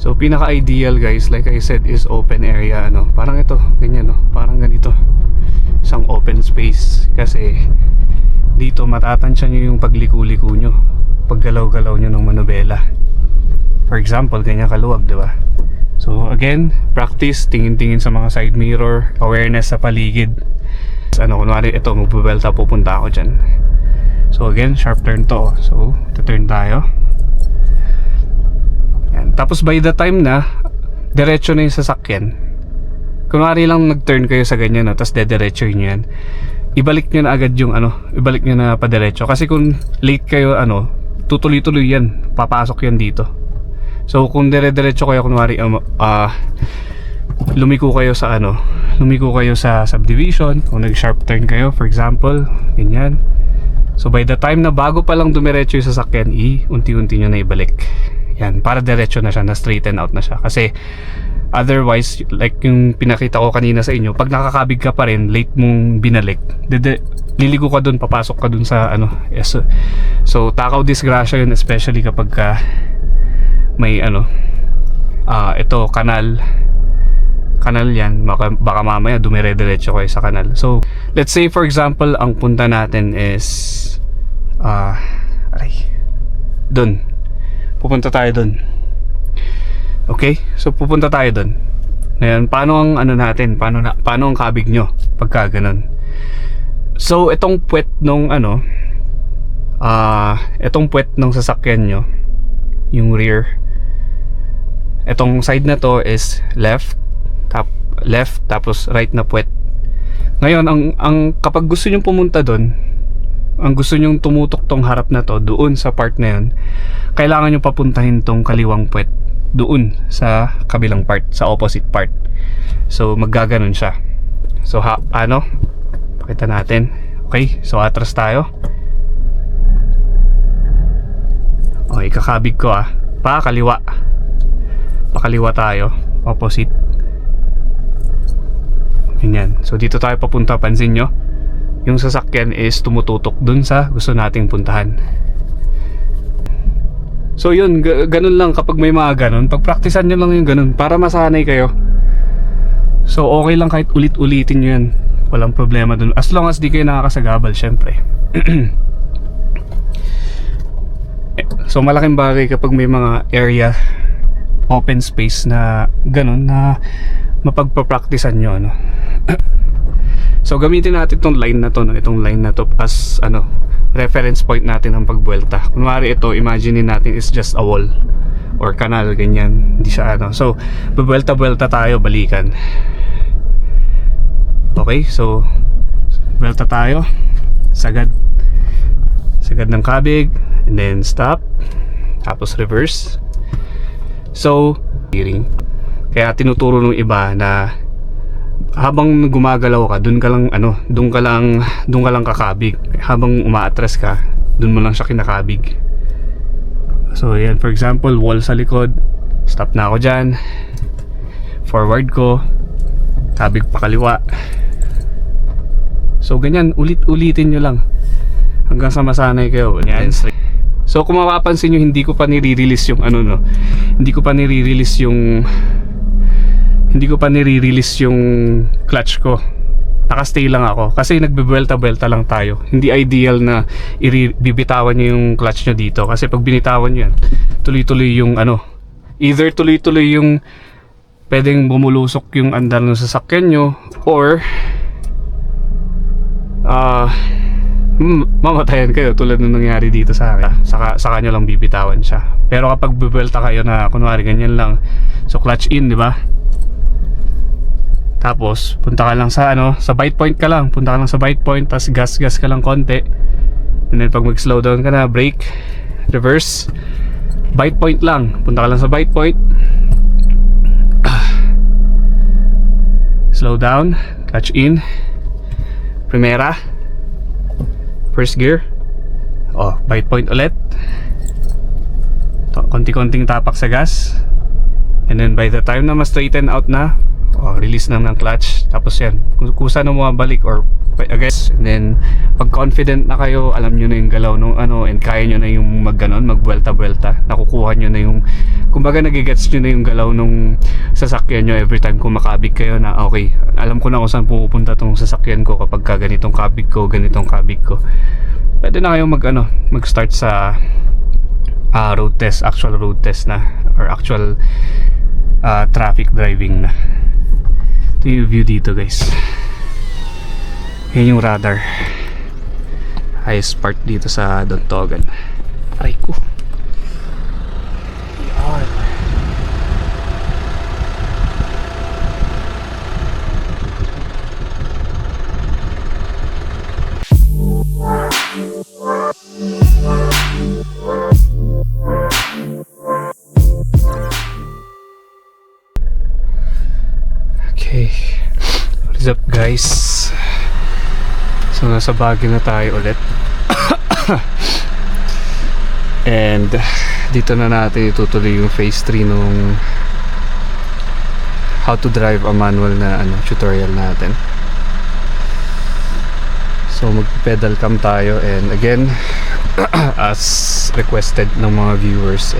So pinaka-ideal guys, like I said, is open area, ano. Parang ito, ganyan, no. Parang ganito. Isang open space. Kasi dito matatansya nyo yung pagliku-liko nyo, paggalaw-galaw nyo ng manubela. For example, ganyan kaluwag, di ba? So again, practice, tingin-tingin sa mga side mirror, awareness sa paligid. Ano, kunwari ito, magbubelta, pupunta ako dyan. So again, sharp turn to. So, turn tayo. Yan. Tapos by the time na diretso na yung sasakyan, kunwari lang nag-turn kayo sa ganyan, no, tapos dediretso nyo yan, ibalik nyo na agad yung ano, ibalik nyo na padiretso. Kasi kung late kayo, ano, tutuloy-tuloy yan, papasok yan dito. So kung dire-diretso kayo, kunwari lumiko kayo sa ano, lumiko kayo sa subdivision, kung nag-sharp turn kayo, for example, ganyan. So by the time na bago pa lang dumiretso yung sasakyan, unti-unti nyo na ibalik. Yan, para diretso na siya, na straighten out na siya. Kasi otherwise, like yung pinakita ko kanina sa inyo, pag nakakabig ka pa rin, late mong binalik, liligo ka dun, papasok ka dun sa ano. Yes. So takaw disgrasya yun, especially kapag may ano, ito kanal yan, baka mamaya dumire-diretso kayo sa kanal. So let's say for example, ang punta natin is dun, pupunta tayo dun. Okay, so pupunta tayo dun. Ngayon, paano ang ano natin, paano ang kabig nyo pagka ganun? So itong puwet nung ano, itong puwet nung sasakyan nyo, yung rear, itong side na to is left, tapos right na puwet. Ngayon, ang kapag gusto nyo pumunta dun, ang gusto nyong tumutok tong harap na to doon sa part na yun, kailangan nyo papuntahin tong kaliwang puwet doon sa kabilang part, sa opposite part. So maggaganon siya. So ano, pakita natin. Okay, so atras tayo. Okay, kakabig ko pakaliwa tayo, opposite. Ganyan. So dito tayo papunta, pansin nyo, yung sasakyan is tumututok dun sa gusto nating puntahan. So yun, ganun lang kapag may mga ganun. Pagpraktisan nyo lang yung ganun para masanay kayo. So okay lang kahit ulit-ulitin nyo yan, walang problema dun, as long as di kayo nakakasagabal, syempre. So malaking bagay kapag may mga area, open space na ganun, na mapagpapraktisan nyo, ano. So gamitin natin itong line na to, no? Itong line na to as ano, reference point natin ng pagbuelta. Kunwari ito, imagine natin is just a wall or kanal, ganyan. Hindi siya ano. So bubuelta-buelta tayo, balikan. Okay, so buelta tayo, sagad ng kabig, and then stop, tapos reverse. So kaya tinuturo ng iba na habang gumagalaw ka, doon ka lang kakabig. Habang umaatras ka, doon mo lang siya kinakabig. So yan, for example, wall sa likod, stop na ako dyan, forward ko, kabig pa kaliwa. So ganyan, ulit-ulitin nyo lang hanggang sa masanay kayo. Yan. So kung mapapansin nyo, hindi ko pa nire-release yung ano, no, hindi ko pa nire-release yung clutch ko. Nakastay lang ako kasi nagbe-buelta-buelta lang tayo. Hindi ideal na bibitawan nyo yung clutch nyo dito, kasi pag binitawan nyo yan, tuloy-tuloy yung ano, either tuloy-tuloy yung pwedeng bumulusok yung andar ng sasakyan nyo, or mamatayan kayo tulad ng nangyari dito sa akin. Saka nyo lang bibitawan siya. Pero kapag bubuelta kayo na kunwari ganyan lang, so clutch in, di ba? Tapos punta ka lang sa ano, sa bite point ka lang, punta ka lang sa bite point, tapos gas ka lang konti, and then pag mag slow down ka na, brake, reverse, bite point lang, punta ka lang sa bite point, slow down, clutch in, primera, first gear, bite point ulit, konti-konting tapak sa gas, and then by the time na ma-straighten out na, release na ng clutch. Tapos yan, kusa na bumabalik or Guys, and then pag confident na kayo, alam nyo na yung galaw nung ano, and kaya nyo na yung magbuelta-buelta, nakukuha nyo na yung, kumbaga nagigets nyo na yung galaw nung sasakyan nyo every time kung makabig kayo na okay, alam ko na kung saan pupunta tong sasakyan ko kapag ka ganitong kabig ko, ganitong kabig ko. Pwede na kayong mag-start sa road test, actual road test na, or actual traffic driving na. Ito yung view dito, guys. Yan yung radar. Highest part dito sa Dontogan. Aray ko. Yan. Okay. What is up, guys? So nasa Baguio na tayo ulit. And dito na natin itutuloy yung phase 3 nung how to drive a manual na tutorial natin. So mag-pedal cam tayo, and again as requested ng mga viewers,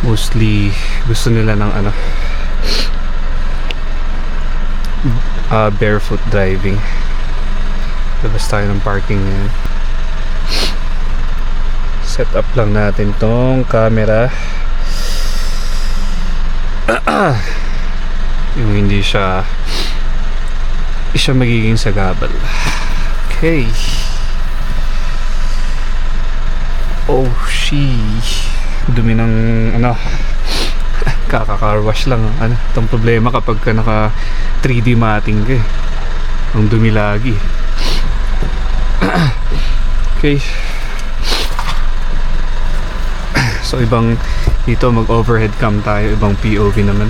mostly gusto nila ng barefoot driving. Labas tayo ng parking ngayon. Set up lang natin tong camera. Yung hindi siya magiging sagabal. Okay. Oh, dumi ng kaka-car wash lang. Itong problema kapag ka naka 3D matting ka, ang dumi lagi. Okay. So ibang dito mag-overhead cam tayo, ibang POV naman.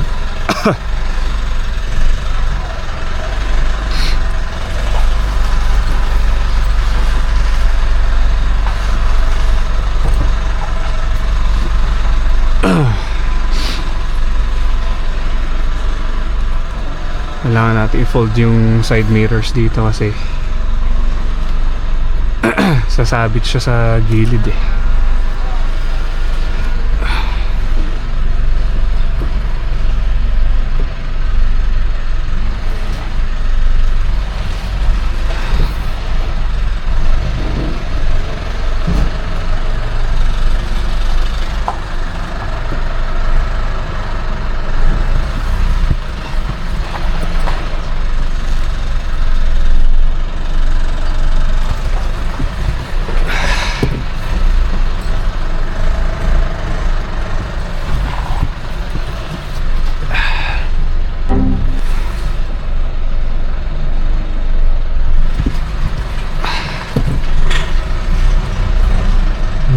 Kailangan natin i-fold yung side mirrors dito kasi sasabit siya sa gilid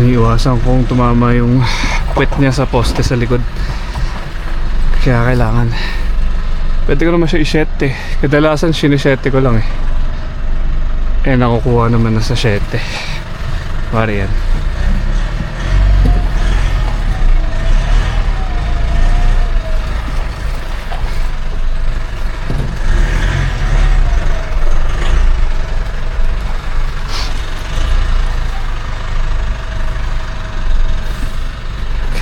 Iniiwasan kong tumama yung puwet niya sa poste sa likod, kaya kailangan pwede ko naman siya i-sete. Kadalasan sinisete ko lang nakukuha naman na sa sete. Pare yan.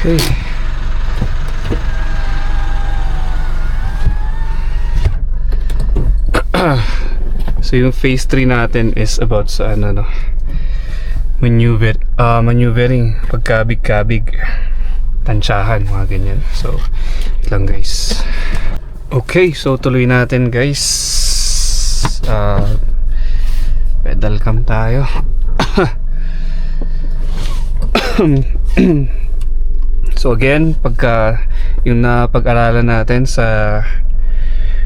Okay. So yung phase 3 natin is about sa maneuvering, pagkabig-kabig, tansyahan, mga ganyan. So ito lang, guys. Okay, so tuloy natin, guys. Pedal cam tayo. So again, pagka yung napag-aralan natin sa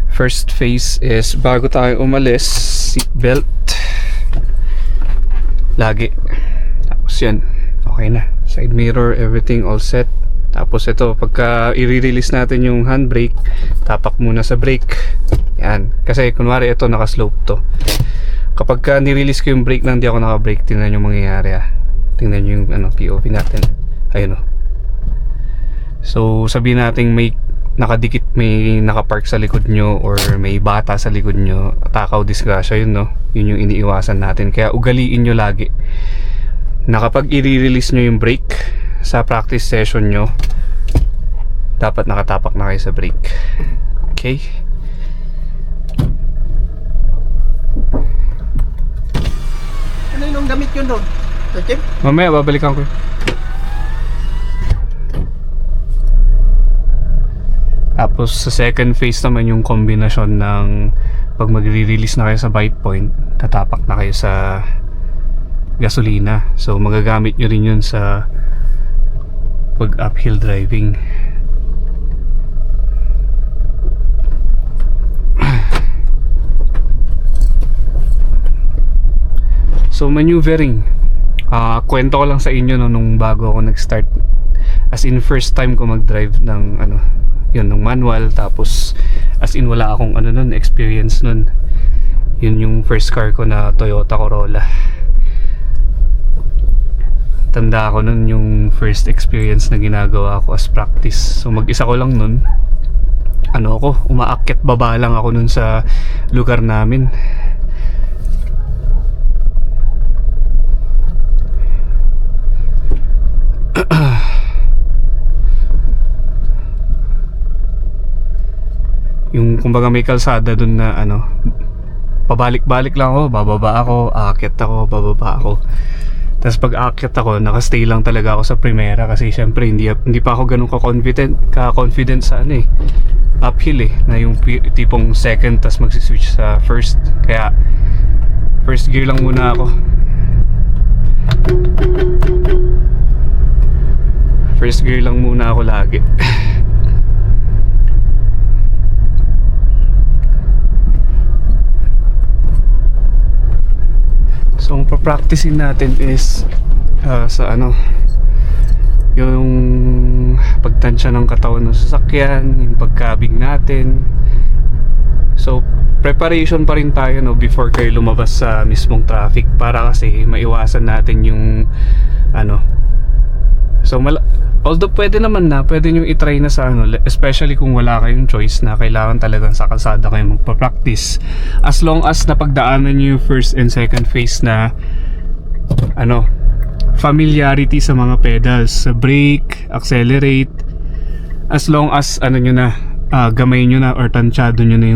first phase is bago tayo umalis, seatbelt lagi. Tapos yan, okay na. Side mirror, everything all set. Tapos ito, pagka i-release natin yung handbrake, tapak muna sa brake. Yan. Kasi kunwari ito, naka-slope to. Kapag ka ni-release ko yung brake nang di ako naka-brake, tingnan yung mangyayari Tingnan yung POV natin. Ayun So sabihin natin may nakadikit, may nakapark sa likod nyo or may bata sa likod nyo, takaw, disgrasya yun, no? Yun yung iniiwasan natin. Kaya ugaliin nyo lagi na kapag i-release nyo yung brake sa practice session nyo, dapat nakatapak na kayo sa brake. Okay? Ano yung gamit yun doon? Chip? Mamaya babalikan ko. Tapos sa second phase naman yung kombinasyon ng pag magre-release na kayo sa bite point, tatapak na kayo sa gasolina. So magagamit nyo rin yun sa pag uphill driving. So maneuvering, kwento ko lang sa inyo no, nung bago ako nag-start, as in first time ko mag-drive ng ano, yun, ng manual. Tapos as in wala akong ano nun, experience nun. Yun yung first car ko na Toyota Corolla. Tanda ko nun yung first experience na ginagawa ko as practice. So mag-isa ko lang nun. Ano ako, umaakyat baba lang ako nun sa lugar namin. Yung kumbaga may kalsada dun na ano, pabalik-balik lang ako, bababa ako, aakyat ako, bababa ako. Tapos pag aakyat ako, nakastay lang talaga ako sa primera kasi syempre hindi pa ako ganun ka-confident sa ano eh, uphill eh, na yung tipong second tas magsiswitch sa first. Kaya first gear lang muna ako. First gear lang muna ako lagi. So ang pa-practicing natin is sa ano, yung pagtansya ng katawan ng sasakyan, yung pagkabig natin. So preparation pa rin tayo no, before kayo lumabas sa mismong traffic, para kasi maiwasan natin yung ano. So although pwede naman na, pwede nyo itry na sa ano, especially kung wala kayong choice na kailangan talagang sa kalsada kayo magpa-practice. As long as napagdaanan nyo yung first and second phase na ano, familiarity sa mga pedals, sa brake, accelerate. As long as ano nyo na, gamay nyo na or tansyado nyo na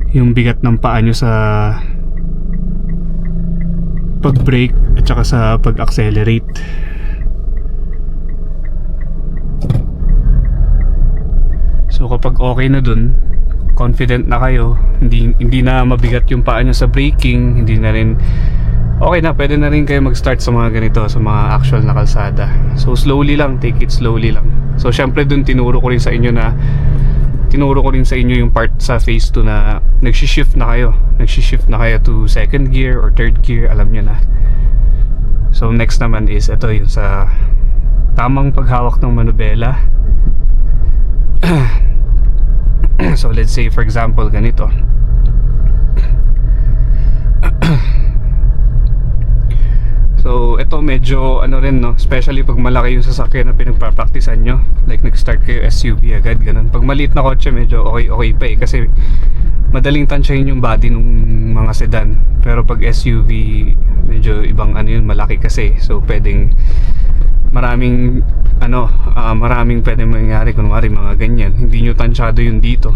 yung bigat ng paa nyo sa pag-brake at saka sa pag-accelerate. So kapag okay na dun, confident na kayo, hindi na mabigat yung paa nyo sa braking, hindi na rin okay na, pwede na rin kayo mag-start sa mga ganito, sa mga actual na kalsada. So slowly lang, take it slowly lang. So syempre dun tinuro ko rin sa inyo yung part sa phase 2 na nagshi-shift na kayo to second gear or third gear, alam nyo na. So next naman is ito yung sa tamang paghawak ng manubela. So let's say for example ganito. So ito medyo ano rin no, especially pag malaki yung sasakyan na pinagpa-practicean nyo, like nag-start kayo SUV agad ganun. Pag maliit na kotse medyo okay pa eh, kasi madaling tansyahin yung body ng mga sedan. Pero pag SUV medyo ibang ano yun, malaki kasi. So pwedeng maraming pwedeng mangyari, kunwari mga ganyan, hindi nyo tansyado yung dito,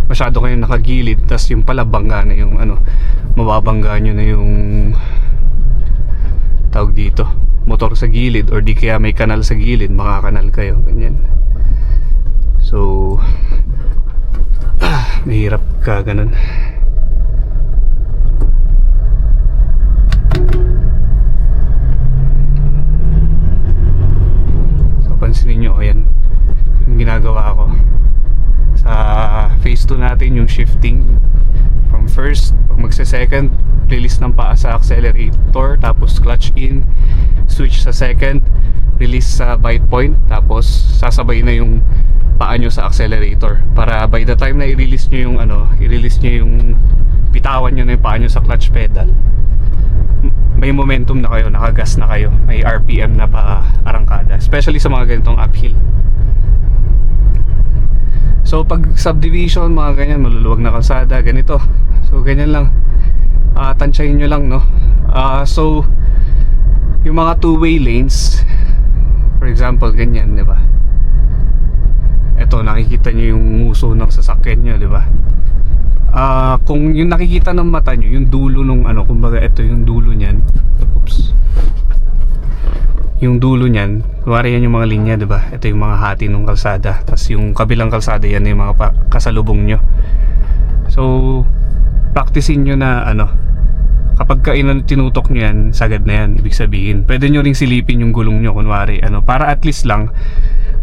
masyado kayong nakagilid, tas yung pala bangga na yung ano, mababangga nyo na yung tawag dito, motor sa gilid, or di kaya may kanal sa gilid, makakanal kayo, ganyan. So mahirap ka ganun. Pansinin nyo, ayan yung ginagawa ko sa phase 2 natin, yung shifting from first, pag magsa-second, release ng paa sa accelerator, tapos clutch in, switch sa second, release sa bite point, tapos sasabay na yung paa nyo sa accelerator, para by the time na i-release nyo yung ano, bitawan nyo na yung paa nyo sa clutch pedal, may momentum na kayo, nakagas na kayo, may RPM na pa arangkada, especially sa mga ganitong uphill. So pag subdivision, mga ganyan, maluluwag na kalsada, ganito. So ganyan lang. Tansyahin nyo lang, no? So yung mga two-way lanes, for example, ganyan, di ba? Ito, nakikita nyo yung nguso ng sasakyan nyo, di ba? Kung yung nakikita ng mata nyo, yung dulo nung ano, kumbaga ito yung dulo nyan. Oops. Yung dulo nyan, kunwari yan yung mga linya, di ba? Ito yung mga hati ng kalsada. Tapos yung kabilang kalsada, yan yung mga kasalubong nyo. So, practicein nyo na ano, kapag tinutok nyo yan, sagad na yan, ibig sabihin. Pwede nyo ring silipin yung gulong nyo, kunwari, ano, para at least lang,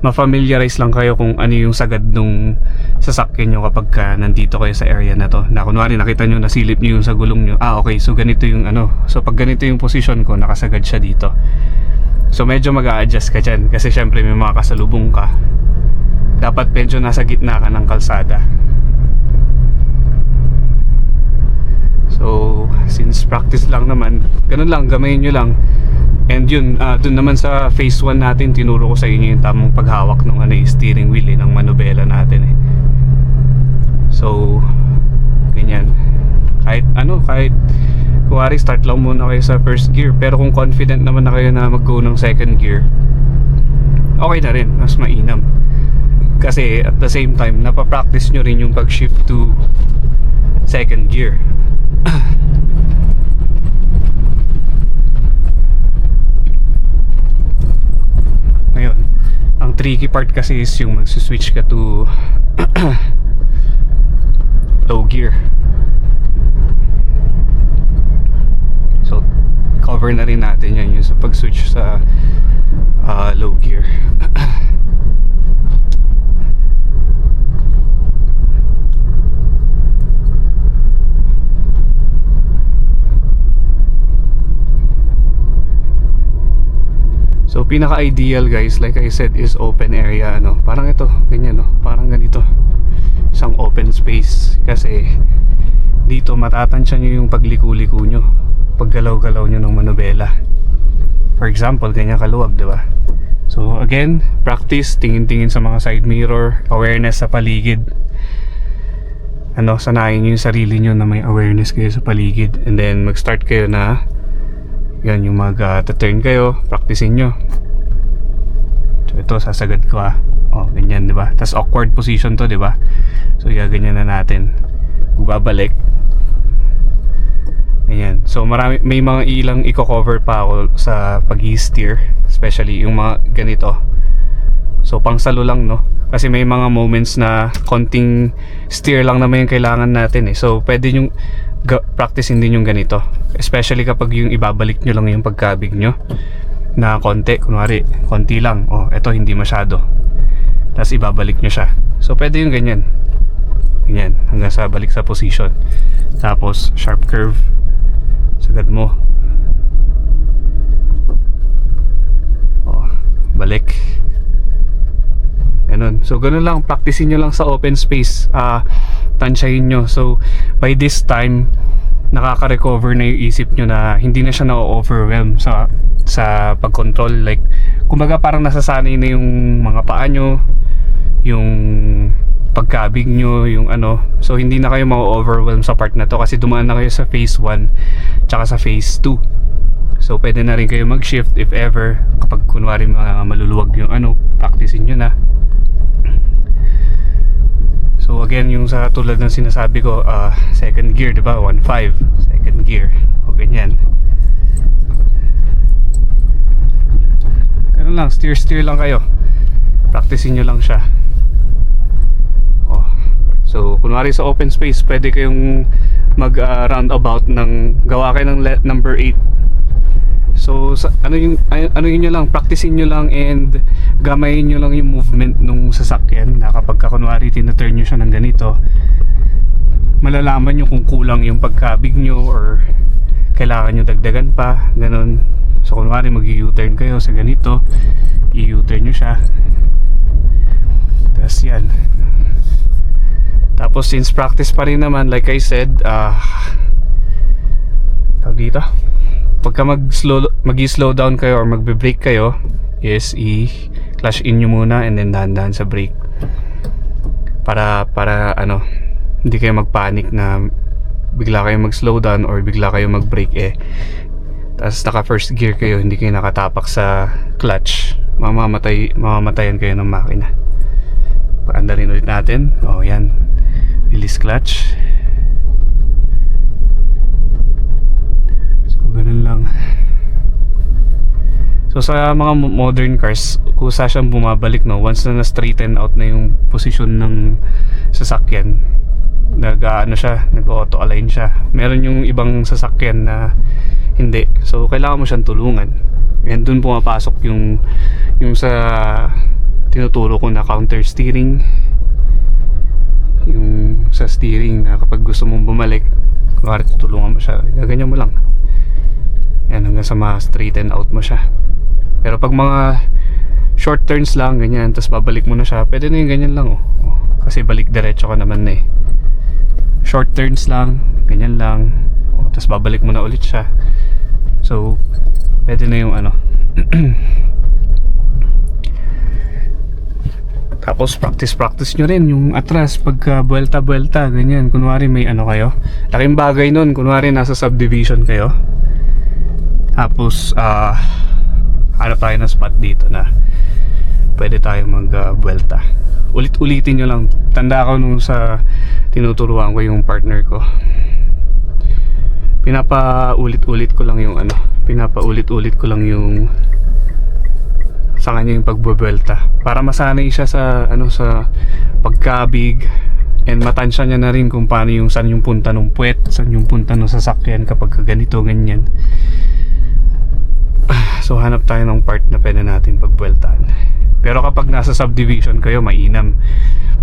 ma-familiarize lang kayo kung ano yung sagad nung sasakyan nyo kapag nandito kayo sa area na to. Na kunwari nakita nyo, nasilip nyo yung sa gulong nyo. Okay, so ganito yung ano. So pag ganito yung position ko, nakasagad siya dito. So medyo mag-a-adjust ka dyan. Kasi syempre may mga kasalubong ka. Dapat medyo nasa gitna ka ng kalsada. So since practice lang naman, ganun lang, gamayin nyo lang. And yun, dun naman sa phase 1 natin, tinuro ko sa inyo yung tamang paghawak ng ano, steering wheel ng manubela natin eh. So, ganyan. Kahit kuwari start lang muna kayo sa first gear. Pero kung confident naman na kayo na mag-go ng second gear, okay na rin, mas mainam. Kasi at the same time, napapractice nyo rin yung pag-shift to second gear. Ngayon, ang tricky part kasi is yung mag-switch ka to low gear. So, cover na rin natin yan yung sa pag-switch sa low gear. So pinaka-ideal guys, like I said, is open area, ano. Parang ito, ganyan, no. Parang ganito. Isang open space. Kasi dito matatansya nyo yung pagliko-liko nyo, paggalaw-galaw nyo ng manubela. For example, ganyan kaluwag, di ba? So again, practice, tingin-tingin sa mga side mirror, awareness sa paligid. Ano, sanayin nyo yung sarili nyo na may awareness kayo sa paligid. And then mag-start kayo na yan, yung mag-turn kayo, practicein nyo. So ito, sasagad ko oh, ganyan, di ba? Tapos awkward position to, di ba? So ganyan na natin. Babalik. Ganyan. So may mga ilang i-cover pa ako sa pag-i-steer, especially yung mga ganito. So pangsalo lang, no? Kasi may mga moments na konting steer lang naman yung kailangan natin eh. So pwede yung practicein din yung ganito, especially kapag yung ibabalik nyo lang yung pagkabig nyo na konti, kunwari konti lang, oh eto hindi masyado, tapos ibabalik nyo siya. So pwede yung ganyan hanggang sa balik sa position, tapos sharp curve, sagad mo, oh balik, ganun. So ganun lang, practicein nyo lang sa open space, tansyahin nyo. So by this time, nakaka-recover na yung isip nyo na hindi na siya na-overwhelm sa pag-control. Like, kumbaga parang nasasanay na yung mga paa nyo, yung pagkabig nyo, yung ano. So hindi na kayo ma-overwhelm sa part na to kasi dumaan na kayo sa phase 1 tsaka sa phase 2. So pwede na rin kayo mag-shift if ever, kapag kunwari maluluwag yung ano, practicein nyo na. So again, yung sa tulad ng sinasabi ko, second gear, di ba? 1.5 second gear. O ganyan. Ganun lang, steer lang kayo. Practicein nyo lang siya. So kunwari sa open space, pwede kayong mag roundabout ng gawa kayo ng number 8. So ano yun nyo lang, practicein nyo lang and gamayin nyo lang yung movement nung sasakyan, na kapag kunwari tina-turn nyo siya ng ganito, malalaman nyo kung kulang yung pagkabig nyo or kailangan nyo dagdagan pa, ganun. So kunwari mag-u-turn kayo sa ganito, i-u-turn nyo siya, tapos yan. Tapos since practice pa rin naman, like I said, tawag dito, pagka mag-slow down kayo or magbe-brake kayo, is i-clutch in nyo muna and then dahan-dahan sa brake. para ano, hindi kayo magpanic na bigla kayo mag-slow down or bigla kayo mag-brake tapos naka first gear kayo, hindi kayo nakatapak sa clutch, mamamatayan kayo ng makina. Paandarin ulit natin. Yan, release clutch. So ganun lang. So sa mga modern cars, kusa siyang bumabalik, no, once na na-straighten out na yung position ng sasakyan, nag-auto align siya. Meron yung ibang sasakyan na hindi, so kailangan mo siyang tulungan, and dun pumapasok yung sa tinuturo ko na counter steering, yung sa steering na kapag gusto mong bumalik, kunwari tutulungan mo siya, gaganyan mo lang yan hanggang sa ma-straighten out mo siya. Pero pag mga short turns lang ganyan, tapos babalik mo na siya, pwede na yung ganyan lang, kasi balik diretso ka naman na short turns lang, ganyan lang, tapos babalik mo na ulit siya. So pwede na yung tapos practice nyo rin yung atras pagka buelta ganyan. Kunwari may kayo, laking bagay nun, kunwari nasa subdivision kayo, tapos hanap tayo ng spot dito na pwede tayo mag buelta. Ulit-ulitin nyo lang. Tanda ako nung sa tinuturuan ko yung partner ko, pinapaulit-ulit ko lang yung sa kanya yung pagbubuelta para masanay siya sa sa pagkabig, and matansya niya na rin kung paano saan yung punta ng puwet, saan yung punta ng sasakyan kapag ganito ganyan. So hanap tayo ng part na pwede natin pagbueltaan. Pero kapag nasa subdivision kayo, mainam,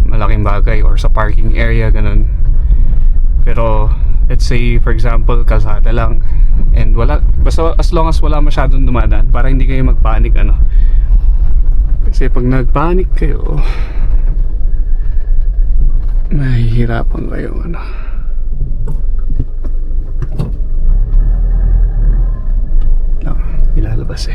malaking bagay, or sa parking area ganun. Pero let's say for example kalsada lang, and basta as long as wala masyadong dumadaan, para hindi kayo magpanic kasi pag nagpanic kayo, mahihirapan kayo ilalabas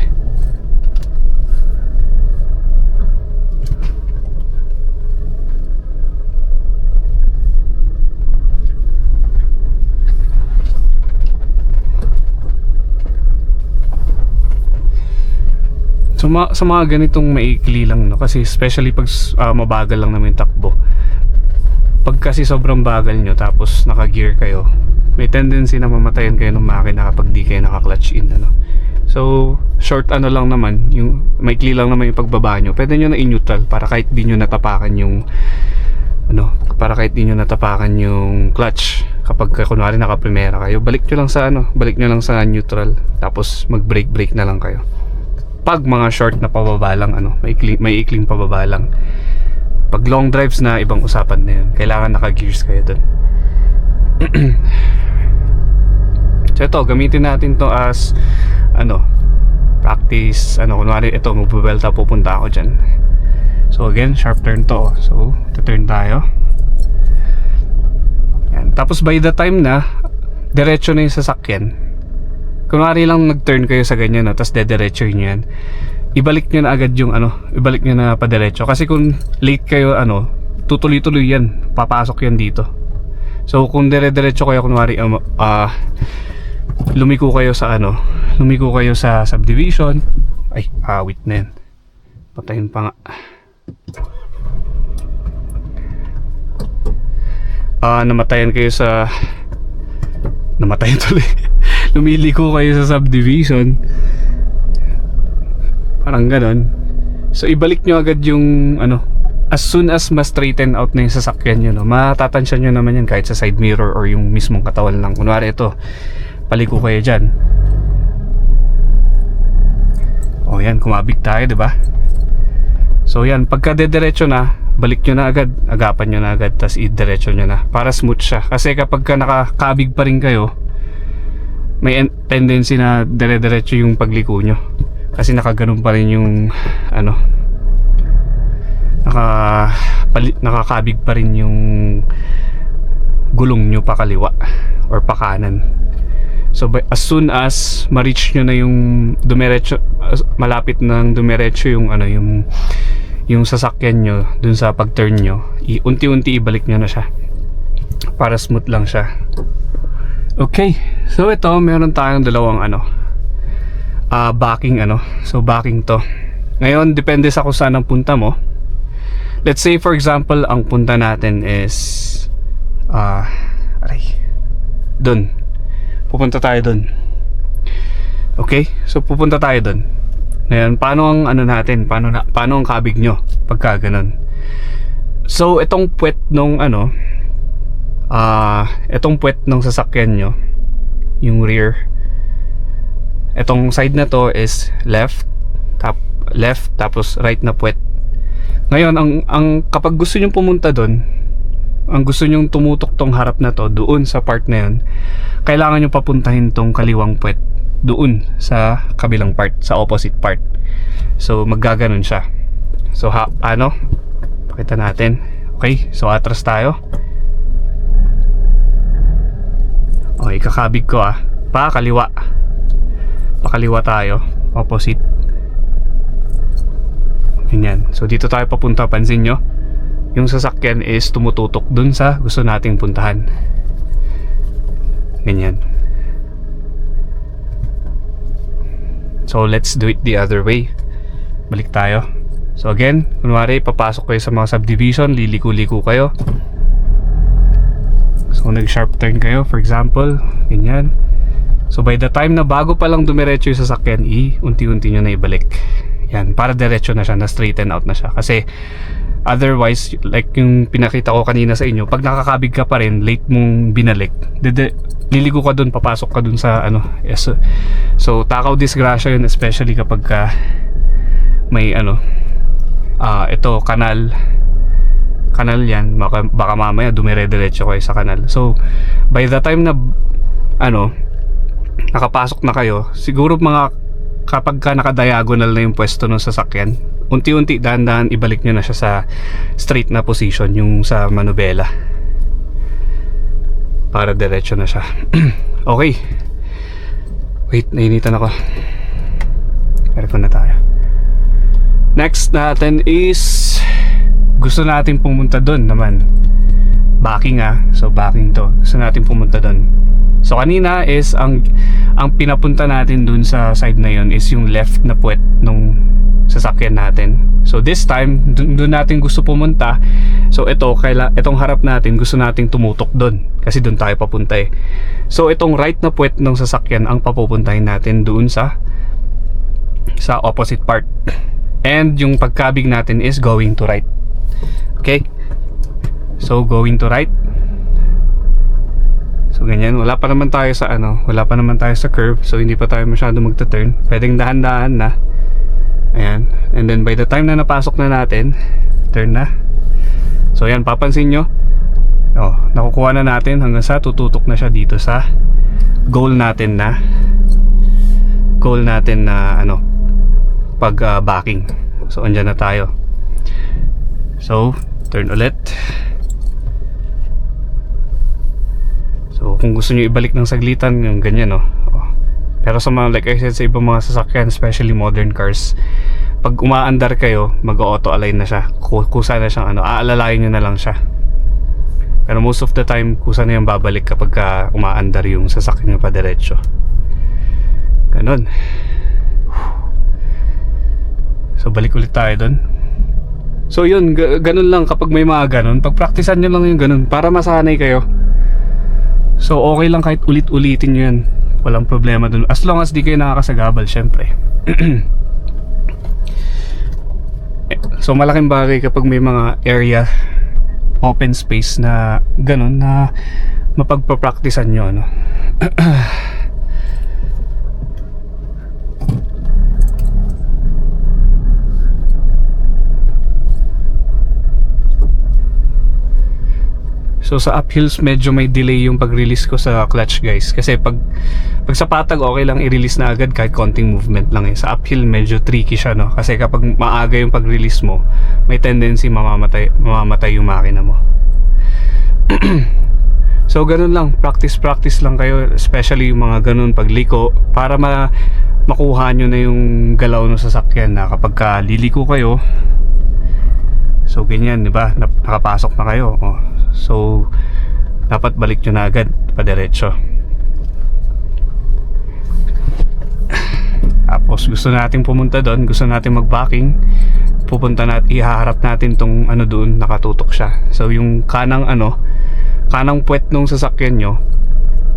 So sa mga ganitong maikli lang, no, kasi especially pag mabagal lang naman yung takbo, pag kasi sobrang bagal nyo tapos naka-gear kayo, may tendency na mamatayan kayo ng makina kapag di kayo naka-clutch in So short lang naman, yung maikli lang naman yung pagbaba nyo, pwede nyo na in-neutral para kahit di nyo natapakan yung clutch. Kapag kunwari naka-primera kayo, balik nyo lang sa neutral, tapos mag-brake na lang kayo. Pag mga short na pababa lang, may ikling pababa lang. Pag long drives na, ibang usapan na yun. Kailangan naka-gears kayo dun. So ito, gamitin natin to as practice. Kunwari ito, magbubelta, pupunta ako dyan. So again, sharp turn to. So ito-turn tayo. Yan. Tapos by the time na diretso na yung sasakyan, kunwari lang nag-turn kayo sa ganyan, tapos dediretso nyo yan, ibalik nyo na agad yung ibalik nyo na padiretso. Kasi kung late kayo, tutuloy-tuloy yan, papasok yan dito. So kung dire-diretso kayo, kunwari lumiko kayo sa subdivision, awit na yan, patayin pa nga. Namatayan tuloy. Lumiliko kayo sa subdivision, parang ganon. So ibalik nyo agad yung as soon as ma-straighten out na yung sasakyan nyo, matatansya nyo naman yan kahit sa side mirror or yung mismong katawan lang. Kunwari ito, paliko kayo dyan, yan, kumabig tayo, diba? So yan, pagka dediretso na, balik nyo na agad, agapan nyo na agad, tas i-diretso nyo na para smooth siya. Kasi kapag nakakabig pa rin kayo, may tendency na dire-diretso yung pagliko nyo, kasi nakaganon pa rin yung nakakabig pa rin yung gulong nyo pa kaliwa or pa kanan. So as soon as ma-reach nyo na yung dumiretso, malapit nang dumiretso yung yung sasakyan nyo dun sa pag-turn nyo, unti-unti ibalik nyo na siya para smooth lang siya. Okay, so ito meron tayong dalawang backing so backing to. Ngayon depende sa kung saan ang punta mo. Let's say for example ang punta natin is dun, pupunta tayo dun. Okay, so pupunta tayo dun. Ngayon, paano ang natin? Paano ang kabig nyo pagka ganun? So, itong puwet nung itong puwet nung sasakyan nyo, yung rear, itong side na to is left, tapos right na puwet. Ngayon, ang kapag gusto nyo pumunta doon, ang gusto nyo tumutok tong harap na to doon sa part na yun, kailangan nyo papuntahin tong kaliwang puwet doon sa kabilang part, sa opposite part. So maggaganon siya. So pakita natin. Okay, so atras tayo. Okay, kakabig ko pakaliwa tayo, opposite. Ganyan. So dito tayo papunta, pansin nyo yung sasakyan is tumututok dun sa gusto nating puntahan. Ganyan. So let's do it the other way. Balik tayo. So again, kunwari papasok kayo sa mga subdivision, liliko-liko kayo. So nag-sharp turn kayo, for example, ganyan. So by the time na bago pa lang dumiretso yung sasakyan, unti-unti nyo na ibalik. Yan, para diretso na siya, na straighten out na siya. Kasi otherwise, like yung pinakita ko kanina sa inyo, pag nakakabig ka pa rin, late mong binalik, liliko ka dun, papasok ka dun sa yes. So takaw disgrasya yun, especially kapag may ito kanal yan, baka mamaya dumire-diretso kayo sa kanal. So by the time na nakapasok na kayo, siguro kapag naka-diagonal na yung pwesto ng sasakyan, unti-unti, dahan-dahan ibalik nyo na siya sa straight na position, yung sa manubela, para diretso na siya. Okay, wait, nainitan ako. Aircon na tayo. Next natin is gusto natin pumunta doon naman, backing so backing to, gusto natin pumunta doon. So kanina is ang pinapunta natin dun sa side na yon is yung left na puwet nung sasakyan natin. So this time dun natin gusto pumunta. So itong harap natin gusto nating tumutok dun kasi dun tayo papunta So itong right na puwet ng sasakyan ang papupuntahin natin doon sa opposite part. And yung pagkabig natin is going to right. Okay? So going to right. So ganyan, wala pa naman tayo sa curve, so hindi pa tayo masyado magta-turn. Pwedeng dahan-dahan na. Ayan. And then by the time na napasok na natin, turn na. So ayan, papansin nyo, nakukuha na natin hanggang sa tututok na siya dito sa goal natin na pag backing. So andyan na tayo. So turn ulit. So kung gusto nyo ibalik ng saglitan, yung ganyan Pero sa mga, like I said, sa ibang mga sasakyan, especially modern cars, pag umaandar kayo, mag-auto align na siya. Kusa na siyang aalalayan nyo na lang siya. Pero most of the time, kusa na yung babalik kapag umaandar yung sasakyan nyo pa diretso. Ganon. So balik ulit tayo dun. So yun, ganun lang kapag may mga ganun. Pag-practicean nyo lang yung ganun para masanay kayo. So okay lang kahit ulit-ulitin nyo yan, walang problema dun, as long as di kayo nakakasagabal, syempre. So malaking bagay kapag may mga area, open space na ganun, na mapagpapracticean nyo So sa uphills medyo may delay yung pag-release ko sa clutch, guys. Kasi pag sa patag okay lang i-release na agad kahit konting movement lang Sa uphill medyo tricky siya Kasi kapag maaga yung pag-release mo, may tendency mamamatay yung makina mo. So ganun lang, practice lang kayo, especially yung mga ganun pagliko, para makuha nyo na yung galaw ng sasakyan na kapag liliko kayo, So ganyan, di ba? Nakapasok na kayo. Oh. So dapat balik nyo na agad padiretso. Tapos gusto natin pumunta doon, gusto natin mag-backing, pupunta natin, ihaharap natin tong ano doon, nakatutok siya. So yung kanang puwet nung sasakyan nyo,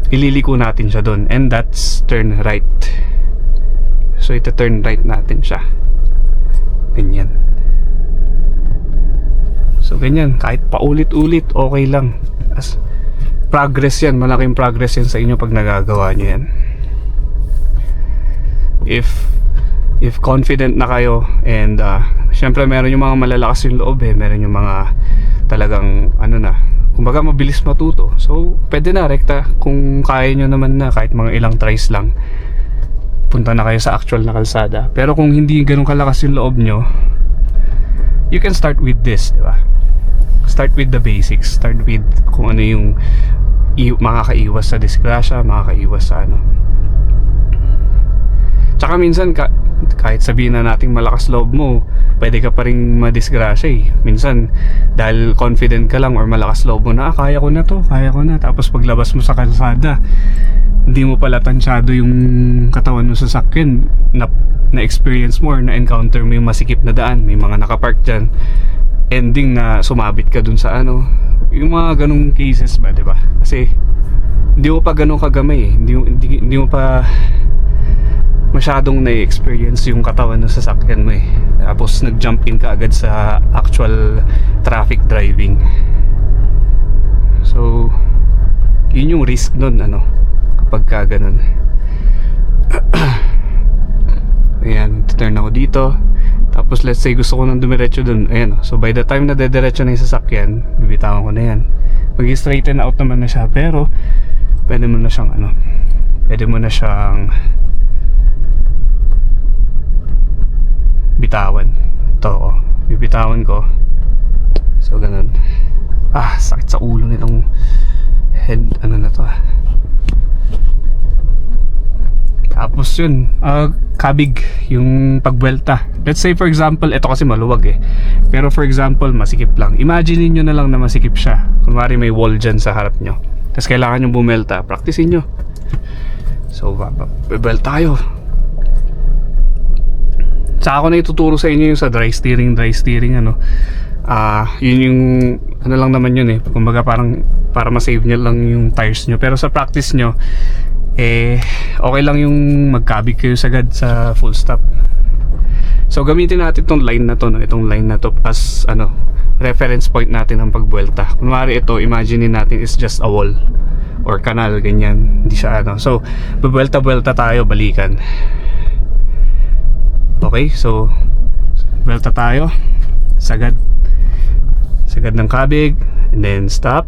ililiko natin siya doon, and that's turn right. So ito turn right natin siya. Ganyan. So ganyan, kahit paulit-ulit okay lang. As progress yan, malaking progress yan sa inyo pag nagagawa nyo yan. If confident na kayo, and syempre meron yung mga malalakas yung loob meron yung mga talagang kumbaga mabilis matuto, so pwede na rekta. Kung kaya nyo naman na kahit mga ilang tries lang, punta na kayo sa actual na kalsada. Pero kung hindi ganun kalakas yung loob nyo, you can start with this, di ba? Start with the basics, start with kung ano yung makakaiwas sa disgrasya, makakaiwas sa Tsaka minsan kahit sabihin na nating malakas loob mo, pwede ka pa rin madisgrasya Minsan dahil confident ka lang or malakas loob mo na, kaya ko na to, kaya ko na. Tapos paglabas mo sa kalsada, hindi mo pala tansyado yung katawan mo sa sakyan, na experience mo or na encounter mo yung masikip na daan, may mga nakapark dyan, ending na sumabit ka dun sa yung mga ganong cases ba, diba? Kasi hindi mo pa ganong kagamay hindi mo pa masyadong na-experience yung katawan ng sasakyan mo Tapos nag-jump in ka agad sa actual traffic driving. So yun yung risk nun kapag ka ganun. Ayan, turn ako dito. Tapos let's say gusto ko nang dumiretso dun. Ayan, so by the time na dediretso na yung sasakyan, bibitawan ko na yan. Mag-straighten out naman na siya, pero pwede mo na siyang bitawan. Ito, bibitawan ko. So ganun. Sakit sa ulo nitong head, Tapos yun, kabig yung pagbuelta. Let's say for example, ito kasi maluwag pero for example, masikip lang. Imagine niyo na lang na masikip siya. Kunwari may wall dyan sa harap nyo, tapos kailangan nyo bumelta, practicein nyo. So bubuelta tayo. Saka ako na ituturo sa inyo yung sa dry steering yun yung lang naman yun kumbaga parang para ma-save nyo lang yung tires nyo. Pero sa practice nyo okay lang yung magkabig kayo sagad sa full stop. So gamitin natin itong line na to as reference point natin ng pagbuelta. Kunwari ito, imaginein natin is just a wall or kanal, ganyan, hindi siya so bubuelta tayo, balikan. Okay, so buelta tayo, sagad ng kabig, and then stop,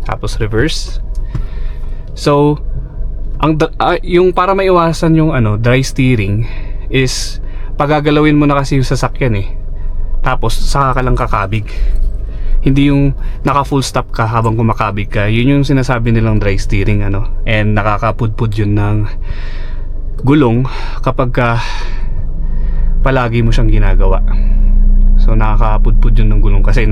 tapos reverse. So yung para maiwasan yung dry steering is pagagalawin mo na kasi yung sasakyan tapos saka ka lang kakabig. Hindi yung naka full stop ka habang kumakabig ka. Yun yung sinasabi nilang dry steering and nakakapudpud yun ng gulong kapag palagi mo siyang ginagawa. So nakakapudpud yun ng gulong kasi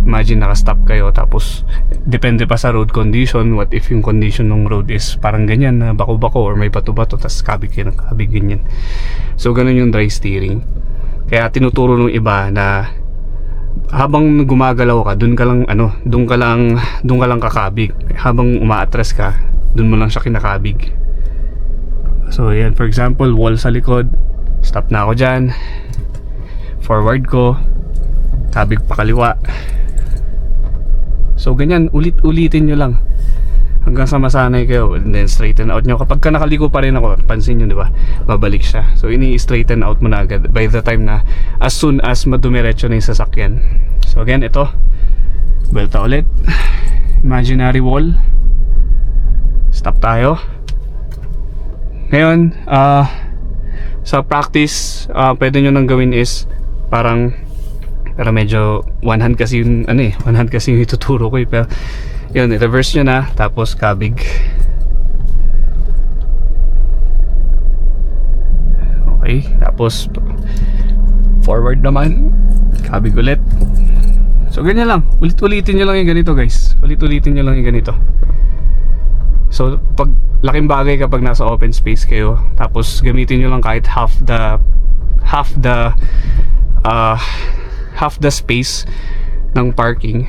imagine naka-stop kayo, tapos depende pa sa road condition. What if yung condition ng road is parang ganyan na bako-bako or may bato-bato, tapos kabig kayo ng kabig, ganyan. So ganun yung dry steering. Kaya tinuturo ng iba na habang gumagalaw ka, doon ka lang kakabig. Habang umaatras ka, doon mo lang siya kinakabig. So yan, for example, wall sa likod, stop na ako dyan, forward ko, kabig pa kaliwa. So ganyan, ulit-ulitin nyo lang hanggang sa masanay kayo, and then straighten out nyo. Kapag ka nakaliko pa rin ako, pansin nyo, di ba, babalik siya. So ini-straighten out mo na agad by the time na as soon as madumiretso na yung sasakyan. So again, ito, belta ulit, imaginary wall, stop tayo. Ngayon sa practice, pwede nyo nang gawin is parang medyo one hand kasi yung ituturo ko pero yun, reverse nyo na, tapos kabig. Okay, tapos forward naman, kabig ulit. ganyan lang. Ulit-ulitin nyo lang yung ganito, guys. Ulit-ulitin nyo lang yung ganito. So, pag laking bagay kapag nasa open space kayo, tapos gamitin nyo lang kahit half the space ng parking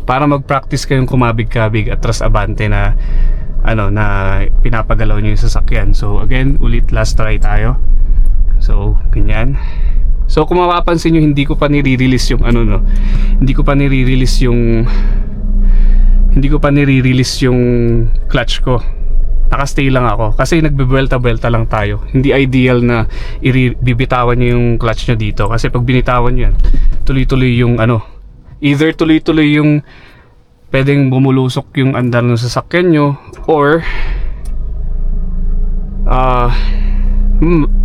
para mag-practice kayong kumabig-kabig at atras abante na pinapagalaw nyo yung sasakyan. So again, ulit, last try tayo. So ganyan. So kung mapapansin nyo, hindi ko pa nire-release yung hindi ko pa nire-release yung clutch ko. Nakastay lang ako kasi nagbe-buelta-buelta lang tayo. Hindi ideal na bibitawan nyo yung clutch nyo dito kasi pag binitawan nyo yan, tuloy-tuloy yung either tuloy-tuloy yung pwedeng bumulusok yung andar ng sasakyan nyo, or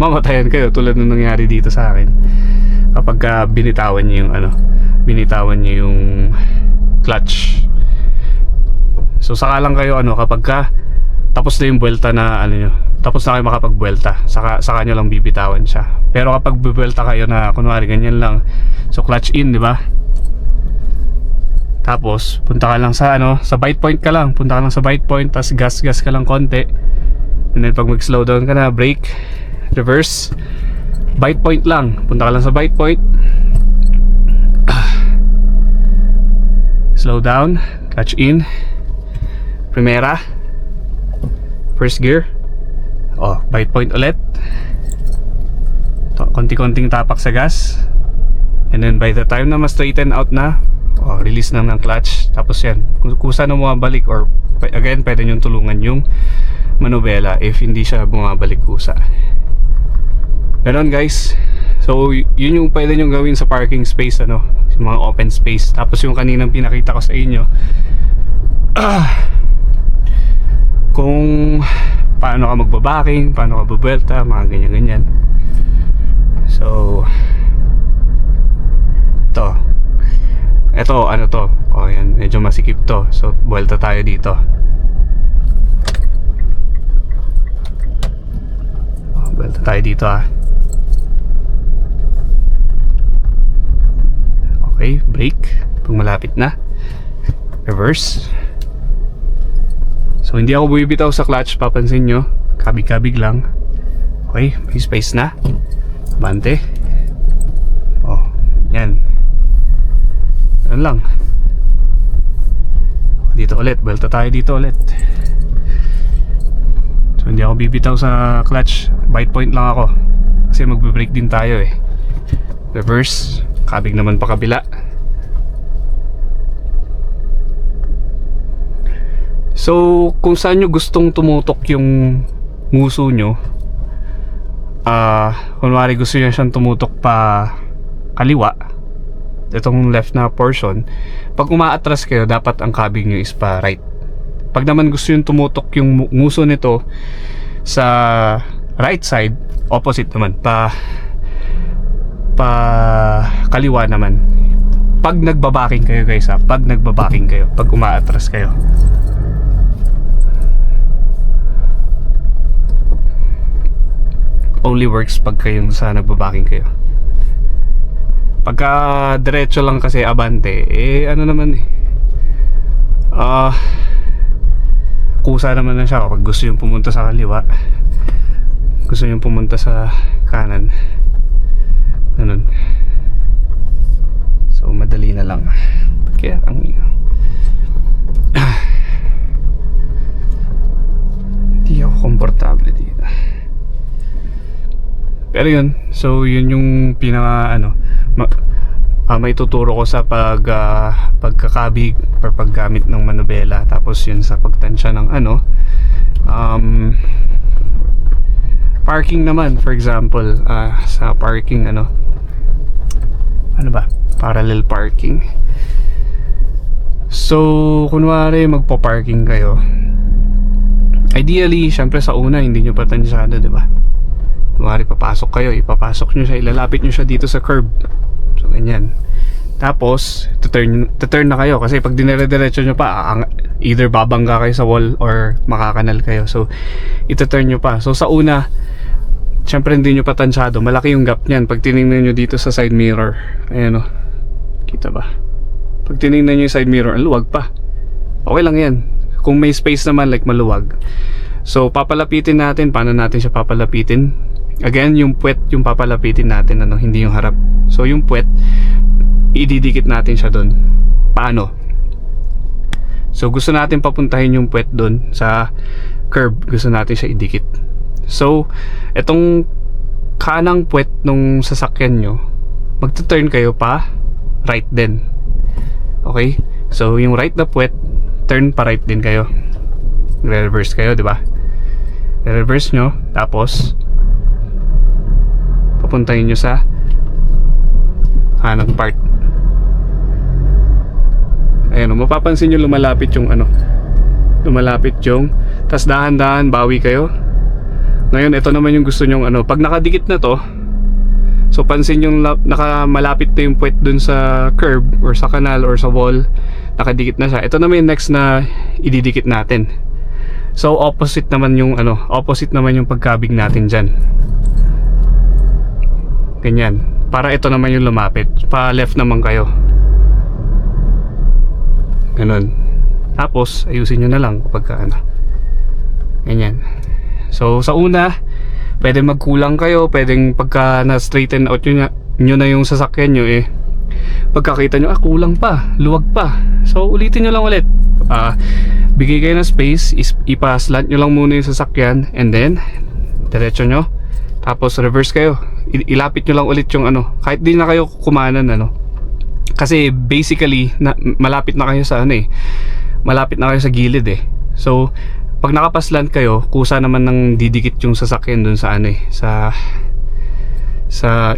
mamatayan kayo tulad ng nangyari dito sa akin kapag binitawan nyo yung clutch. So saka lang kayo kapag tapos na yung buwelta na tapos na kayo makapagbuwelta, saka nyo lang bibitawan siya. Pero kapag bubuwelta kayo na kunwari ganyan lang, so clutch in, di ba? Tapos punta ka lang sa bite point ka lang, punta ka lang sa bite point, tapos gas ka lang konti, and then pag mag slow down ka na, brake, reverse, bite point lang, punta ka lang sa bite point, slow down, clutch in, primera, first gear, bite point ulit, konti-konting tapak sa gas, and then by the time na ma-straighten out na, release na ng clutch. Tapos yan, kusa na bumabalik, or again, pwede nyo tulungan yung manubela if hindi siya bumabalik kusa. Ganon, guys. So yun yung pwede nyo gawin sa parking space, yung mga open space. Tapos yung kaninang pinakita ko sa inyo, kung paano ka magbabaking, paano ka bubuelta, mga ganyan-ganyan. So ito yan, medyo masikip to. So buelta tayo dito. Buelta tayo dito, okay, brake pag malapit na, reverse. So hindi ako bumibitaw sa clutch, papansin nyo, kabig-kabig lang. Okay, may space na, bante. Yan. Yan lang. Dito ulit, belta tayo dito ulit. So hindi ako bibitaw sa clutch, bite point lang ako kasi magbe-brake din tayo reverse, kabig naman pa kabila. So kung saan nyo gustong tumutok yung nguso nyo, kunwari gusto nyo siyang tumutok pa kaliwa, itong left na portion, pag umaatras kayo, dapat ang kabig nyo is pa right. Pag naman gusto yung tumutok yung nguso nito sa right side, opposite naman, pa kaliwa naman. Pag nagbabaking kayo, guys, pag nagbabaking kayo, pag umaatras kayo, only works pag kayong sa nagbabaking kayo. Pagka diretso lang kasi abante, kusa naman na siya kapag gusto yung pumunta sa kaliwa, gusto yung pumunta sa kanan, ganun. So madali na lang. Kaya hindi ako komportable dito. Pero yun, so yun yung pinaka may tuturo ko sa pagkakabig or paggamit ng manubela. Tapos yun sa pagtansya ng parking naman, for example, sa parking parallel parking. So kunwari magpo-parking kayo, ideally syempre sa una hindi nyo patansyado, diba? Kunwari papasok kayo, ipapasok nyo siya, ilalapit nyo siya dito sa curb. So ganyan. Tapos turn na kayo kasi pag dinire-diretso nyo pa, either babangga kayo sa wall or makakanal kayo. So ito-turn nyo pa. So sa una, syempre hindi nyo patansyado, malaki yung gap nyan. Pag tinignan nyo dito sa side mirror, ayan kita ba? tinignan nyo yung side mirror, ang luwag pa. Okay lang yan. Kung may space naman, like maluwag. So, papalapitin natin. Paano natin siya papalapitin? Again, yung puwet yung papalapitin natin, ano, hindi yung harap. So, yung puwet, ididikit natin siya doon. Paano? So, gusto natin papuntahin yung puwet doon sa curb. Gusto natin siya idikit. So, itong kanang puwet nung sasakyan nyo, magta-turn kayo pa right din. Okay? So, yung right na puwet, turn pa right din kayo. Re-reverse kayo, di ba? Re-reverse nyo, tapos papuntahin nyo sa kanang part. Ayan, mapapansin nyo lumalapit yung ano, lumalapit yung, tas dahan-dahan bawi kayo. Ngayon, ito naman yung gusto nyong ano, pag nakadikit na to, so pansin yung nakamalapit na yung puwet dun sa curb or sa kanal or sa wall, nakadikit na siya. Ito naman yung next na ididikit natin. So opposite naman yung ano, opposite naman yung pagkabig natin dyan. Ganyan. Para ito naman yung lumapit. Pa left naman kayo. Ganun. Tapos ayusin nyo na lang kapag ano. Ganyan. So sa una, pwede magkulang kayo, pwedeng pagka na-straighten out nyo na yung sasakyan nyo eh, pagkakita nyo, kulang pa, luwag pa. So ulitin nyo lang ulit. Bigay kayo ng space, ipaslant nyo lang muna yung sasakyan, and then diretso nyo, tapos reverse kayo. Ilapit nyo lang ulit yung ano, kahit di na kayo kumanan ano. Kasi basically, malapit na kayo sa ano eh, malapit na kayo sa gilid eh. So pag nakapaslant kayo, kusa naman ng didikit yung sasakyan dun sa ano eh, sa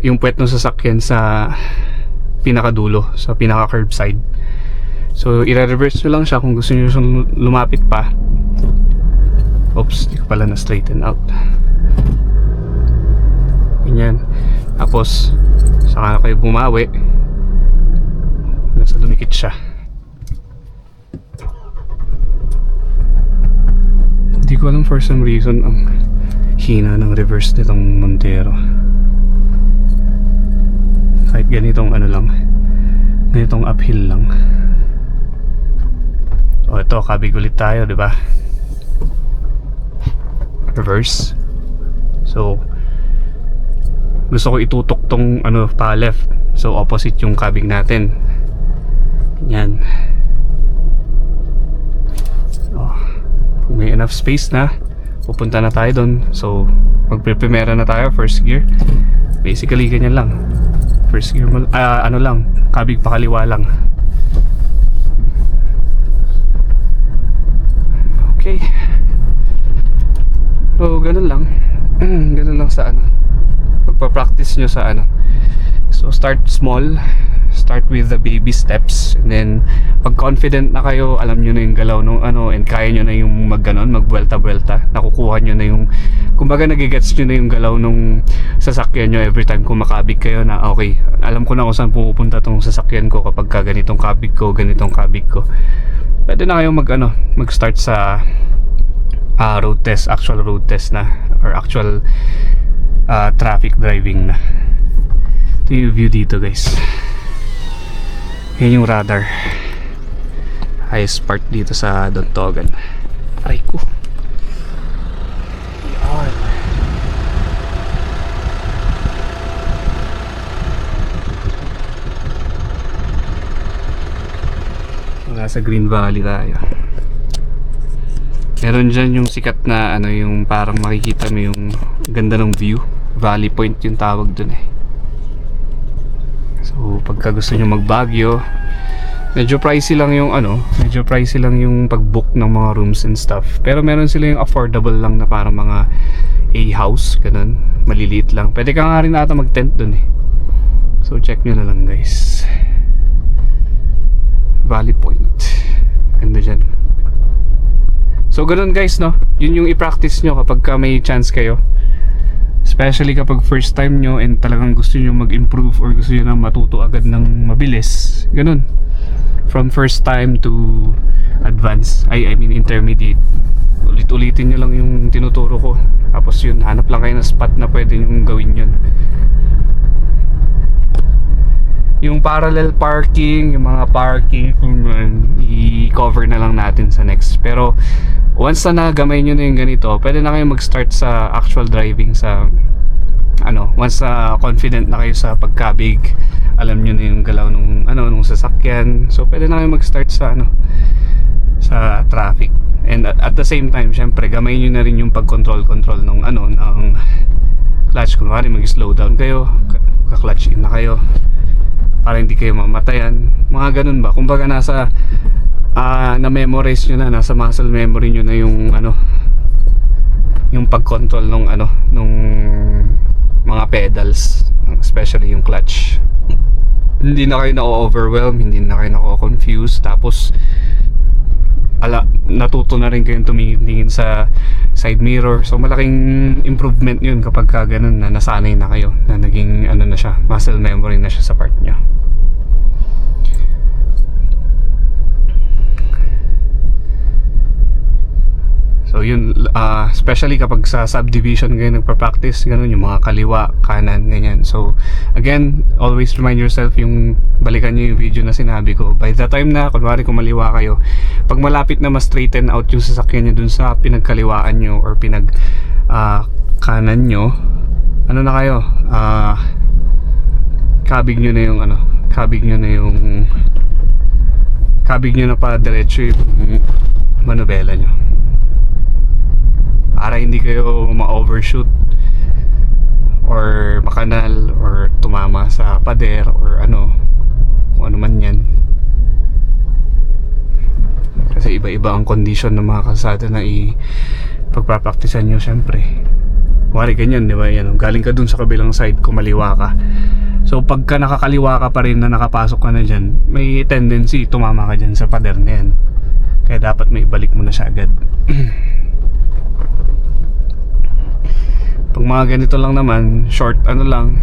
yung puwet ng sasakyan sa pinakadulo, sa pinaka curb side. So i-reverse nyo lang siya kung gusto nyo siyang lumapit pa. Oops, di ko pala na straighten out. Ganyan. Tapos saka na kayo bumawi, nasa dumikit siya. Hindi ko alam for some reason ang hina ng reverse nitong Montero. Kahit ganitong ano lang, ganitong uphill lang. O ito, kabig ulit tayo, di ba? Reverse. So gusto ko itutok tong ano pa left. So opposite yung kabig natin. Yan. Kung may enough space na, pupunta na tayo doon. So magpre-primera na tayo, first gear. Basically ganyan lang. First gear ano lang, kabig pakaliwa lang. Okay. So ganun lang. Ganun lang sa ano, pagpa-practice nyo sa ano. So start small, start with the baby steps, and then pag confident na kayo, alam nyo na yung galaw nung ano, and kaya nyo na yung magbuelta-buelta, nakukuha nyo na yung, kumbaga nagigets nyo na yung galaw nung sasakyan nyo every time kung makabig kayo na okay, alam ko na kung saan pupunta tong sasakyan ko kapag ka ganitong kabig ko, ganitong kabig ko. Pwede na kayo mag-start sa road test, actual road test na, or actual traffic driving na. Ito yung view dito guys. Yan yung radar. Highest part dito sa Dontogan. Aray ko. Yan. Nasa Green Valley tayo. Meron dyan yung sikat na ano, yung parang makikita mo yung ganda ng view. Valley Point yung tawag dun eh. So pagka gusto nyo mag-Baguio, medyo pricey lang yung ano, medyo pricey lang yung pag-book ng mga rooms and stuff. Pero meron sila yung affordable lang na parang mga A-house, ganun, maliliit lang. Pwede ka nga rin ata mag-tent dun eh. So check nyo na lang guys. Valley Point, ganda dyan. So ganun guys, no, yun yung i-practice nyo kapag ka may chance kayo. Especially kapag first time nyo and talagang gusto nyo mag-improve or gusto nyo na matuto agad ng mabilis. Ganun. From first time to advance, I mean intermediate. Ulit-ulitin nyo lang yung tinuturo ko. Tapos yun, hanap lang kayo ng spot na pwede nyo gawin yun. Yung parallel parking, yung mga parking, i-cover na lang natin sa next. Pero once na nagamay nyo na yung ganito, pwede na kayo mag-start sa actual driving sa once na confident na kayo sa pagkabig, alam nyo na yung galaw nung sasakyan. So pwede na kayo mag-start sa sa traffic. And at the same time, syempre, gamay nyo na rin yung pag-control ng clutch. Kunwari mag-slow down kayo, ka-clutch in na kayo para hindi kayo mamatayan, mga ganun ba. Kumbaga nasa na-memorize nyo na, nasa muscle memory nyo na yung pag-control nung mga pedals, especially yung clutch. Hindi na kayo na-overwhelm, hindi na kayo na-confuse. Tapos natuto na rin kayong tumingin sa side mirror. So malaking improvement yun kapag ganun na nasanay na kayo, na naging na siya, muscle memory na siya sa part nyo. So yun, especially kapag sa subdivision kayo nagpa-practice, ganun, yung mga kaliwa, kanan, ganyan. So again, always remind yourself, balikan nyo yung video na sinabi ko. By the time na, kunwari kumaliwa kayo, pag malapit na ma-straighten out yung sasakyan nyo dun sa pinagkaliwaan nyo or kanan nyo, na kayo, kabig nyo na pa diretso yung manubela nyo, para hindi kayo ma-overshoot or makanal or tumama sa pader or kung ano man yan. Kasi iba-iba ang condition ng mga kalsada na pagpapraktisan nyo. Syempre, wari ganyan, di ba? Yan, galing ka dun sa kabilang side, kumaliwa ka. So pagka nakakaliwa ka pa rin na nakapasok ka na dyan, may tendency tumama ka dyan sa pader na yan. Kaya dapat may ibalik mo na siya agad. Pag mga ganito lang naman, short lang.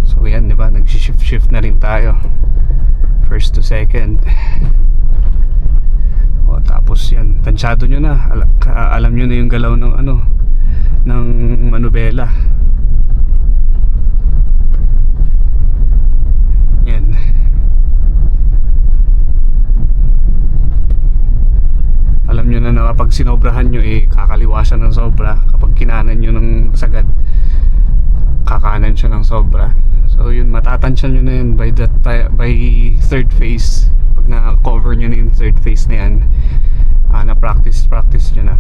So yan, di ba? Nag-shift na rin tayo. First to second. O tapos yan, tansyado nyo na. Alam nyo na yung galaw ng manubela. Yan. Alam nyo na kapag sinobrahan nyo, kakaliwa siya ng sobra. Kapag kinanan nyo ng sagad, kakanan siya ng sobra. So yun, matatansya nyo na yun by third phase. Pag na-cover nyo na yung third phase na yan, na-practice nyo na,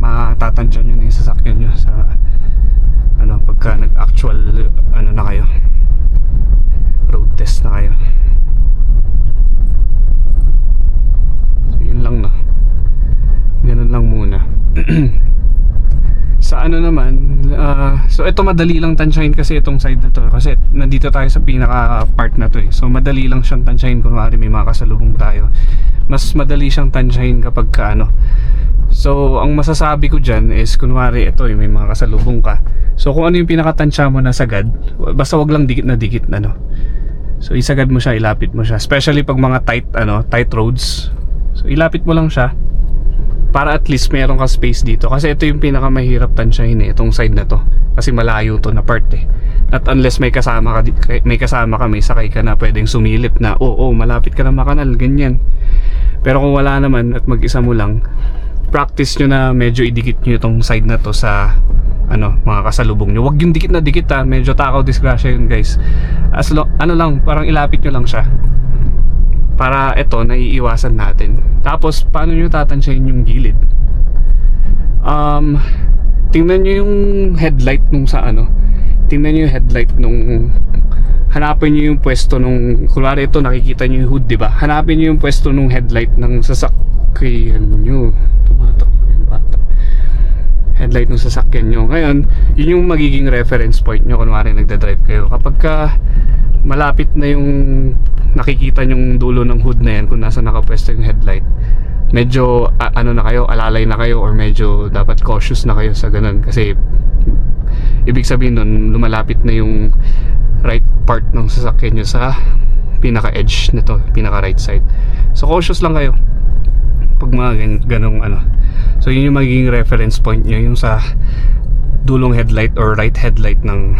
matatansya nyo na yung sasakyan nyo sa pagka nag-actual na kayo, road test na kayo. So yun lang, ganun lang muna. Sa naman, so ito madali lang tansyahin kasi itong side na to, kasi nandito tayo sa pinaka part na to So madali lang siyang tansyahin kunwari may mga kasalubong tayo. Mas madali siyang tansyahin kapag so ang masasabi ko dyan is, kunwari ito may mga kasalubong ka, so kung ano yung pinakatansya mo na sagad, basta wag lang dikit na so isagad mo siya, ilapit mo siya, especially pag mga tight roads. So ilapit mo lang siya para at least meron ka space dito, kasi ito yung pinakamahirap tansyahin itong side na to, kasi malayo to na part At unless may kasama ka, may sakay ka na pwedeng sumilip na malapit ka na makanal, ganyan. Pero kung wala naman at mag-isa mo lang, practice nyo na medyo idikit nyo itong side na to sa mga kasalubong nyo. Huwag yung dikit na dikit medyo takaw disgrasya yun, guys. Lang, parang ilapit nyo lang siya, para ito naiiwasan natin. Tapos paano nyo tatansyahin yung gilid? Tingnan nyo yung headlight tingnan nyo yung headlight hanapin nyo yung pwesto kunwari ito, nakikita nyo yung hood, diba? Hanapin nyo yung pwesto nung headlight ng sasakyan nyo. Tumatakbo yung bata. Headlight ng sasakyan nyo. Ngayon, yun yung magiging reference point nyo kunwari nagdadrive kayo. Kapag malapit na yung nakikita yung dulo ng hood na yan, kung nasa nakapwesto yung headlight, medyo na kayo, alalay na kayo, or medyo dapat cautious na kayo sa ganun, kasi ibig sabihin nun, lumalapit na yung right part ng sasakyan nyo sa pinaka edge nito, pinaka right side. So cautious lang kayo pag mga ganong so yun yung magiging reference point nyo, yung sa dulong headlight or right headlight ng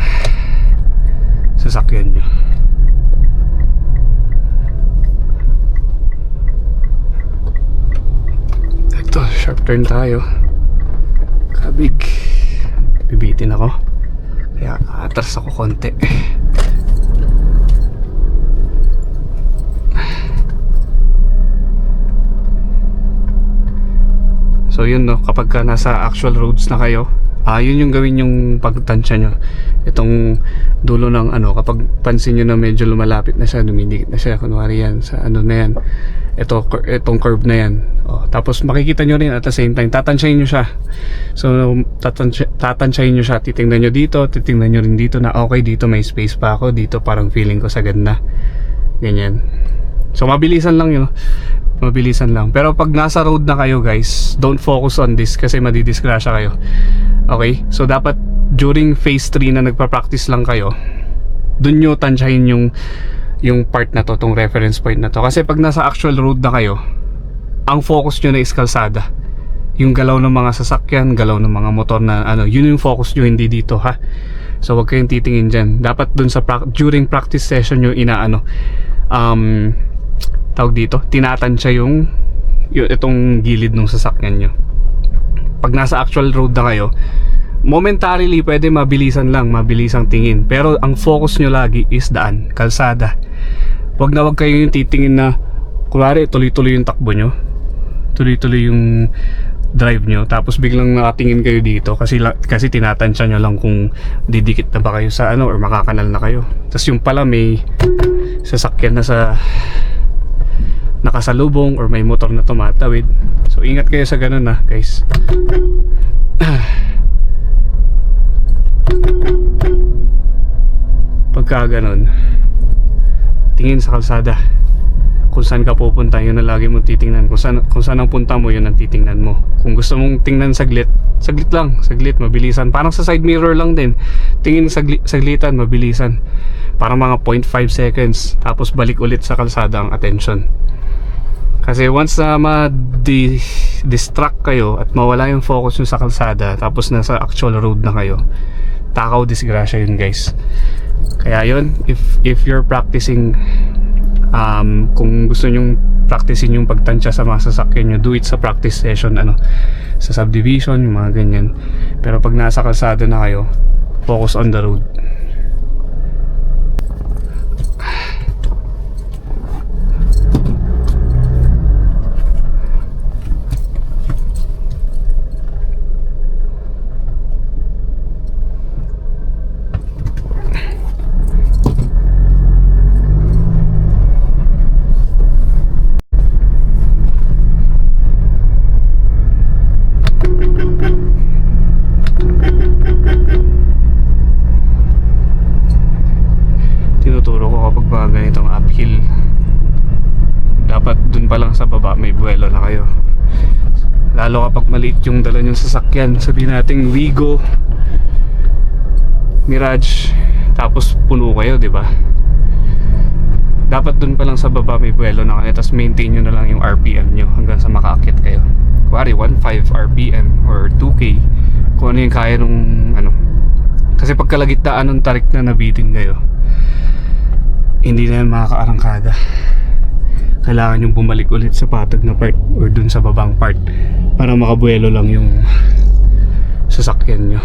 sasakyan nyo. left turn tayo. Kabig. Bibitin ako. Kaya atras ako konti. So yun no, kapag ka nasa actual roads na kayo, yun yung gawin yung pagtansya nyo. Itong dulo ng kapag pansin nyo na medyo lumalapit na siya, dumidikit na siya, kunwari yan, sa na yan, itong curve na yan. Tapos makikita nyo rin at the same time, tatansyahin nyo siya. So tatansyahin nyo siya, titingnan nyo dito, titingnan nyo rin dito na okay, dito may space pa ako, dito parang feeling ko sagad na. Ganyan. So mabilisan lang yun. Mabilisan lang. Pero pag nasa road na kayo guys, don't focus on this kasi madidisgrasya kayo. Okay? So dapat during phase 3 na nagpa-practice lang kayo, dun nyo tansyahin yung part na to, tong reference point na to. Kasi pag nasa actual road na kayo, ang focus nyo na is kalsada. Yung galaw ng mga sasakyan, galaw ng mga motor na yun yung focus nyo, hindi dito ha. So wag kayong titingin dyan. Dapat dun sa during practice session nyo tawag dito, tinatansya yung itong gilid ng sasakyan nyo. Pag nasa actual road na kayo, momentarily pwede mabilisan lang, mabilisang tingin, pero ang focus nyo lagi is daan, kalsada. Wag kayo yung titingin na kunwari tuloy-tuloy yung takbo nyo, tuloy-tuloy yung drive nyo, tapos biglang nakatingin kayo dito kasi tinatansya nyo lang kung didikit na ba kayo sa or makakanal na kayo. Tapos yung pala may sasakyan na sa nakasalubong or may motor na tumatawid. So ingat kayo sa ganun guys. Pagka ganun, tingin sa kalsada. Kung saan ka pupunta, yun na lagi mong titingnan. Kung saan ang punta mo, yun ang titingnan mo. Kung gusto mong tingnan saglit lang, saglit, mabilisan. Parang sa side mirror lang din. Tingin saglitan, mabilisan. Parang mga 0.5 seconds. Tapos balik ulit sa kalsada ang attention. Kasi once na ma-distract kayo at mawala yung focus nyo sa kalsada, tapos nasa actual road na kayo, takaw disgrasya yun guys. Kaya yun, if you're practicing, kung gusto nyong practicein yung pagtansya sa mga sasakyan nyo, do it sa practice session, sa subdivision, yung mga ganyan. Pero pag nasa kalsada na kayo, focus on the road. Tinuturo ko kapag mga ganitong uphill, dapat dun pa lang sa baba may buwelo na kayo. Lalo kapag maliit yung dala nyong sasakyan, sabihin natin Wigo, Mirage, tapos puno kayo, di ba? Dapat dun pa lang sa baba may buwelo na kayo, tapos maintain nyo na lang yung RPM nyo hanggang sa makaakyat kayo. Kuwari 1.5 RPM or 2K, kung ano yung kaya nung kasi pagkalagitnaan ng tarik na nabitin kayo, hindi na yan makakaarangkada. Kailangan yung bumalik ulit sa patag na part or dun sa babang part para makabuelo lang yung sasakyan nyo.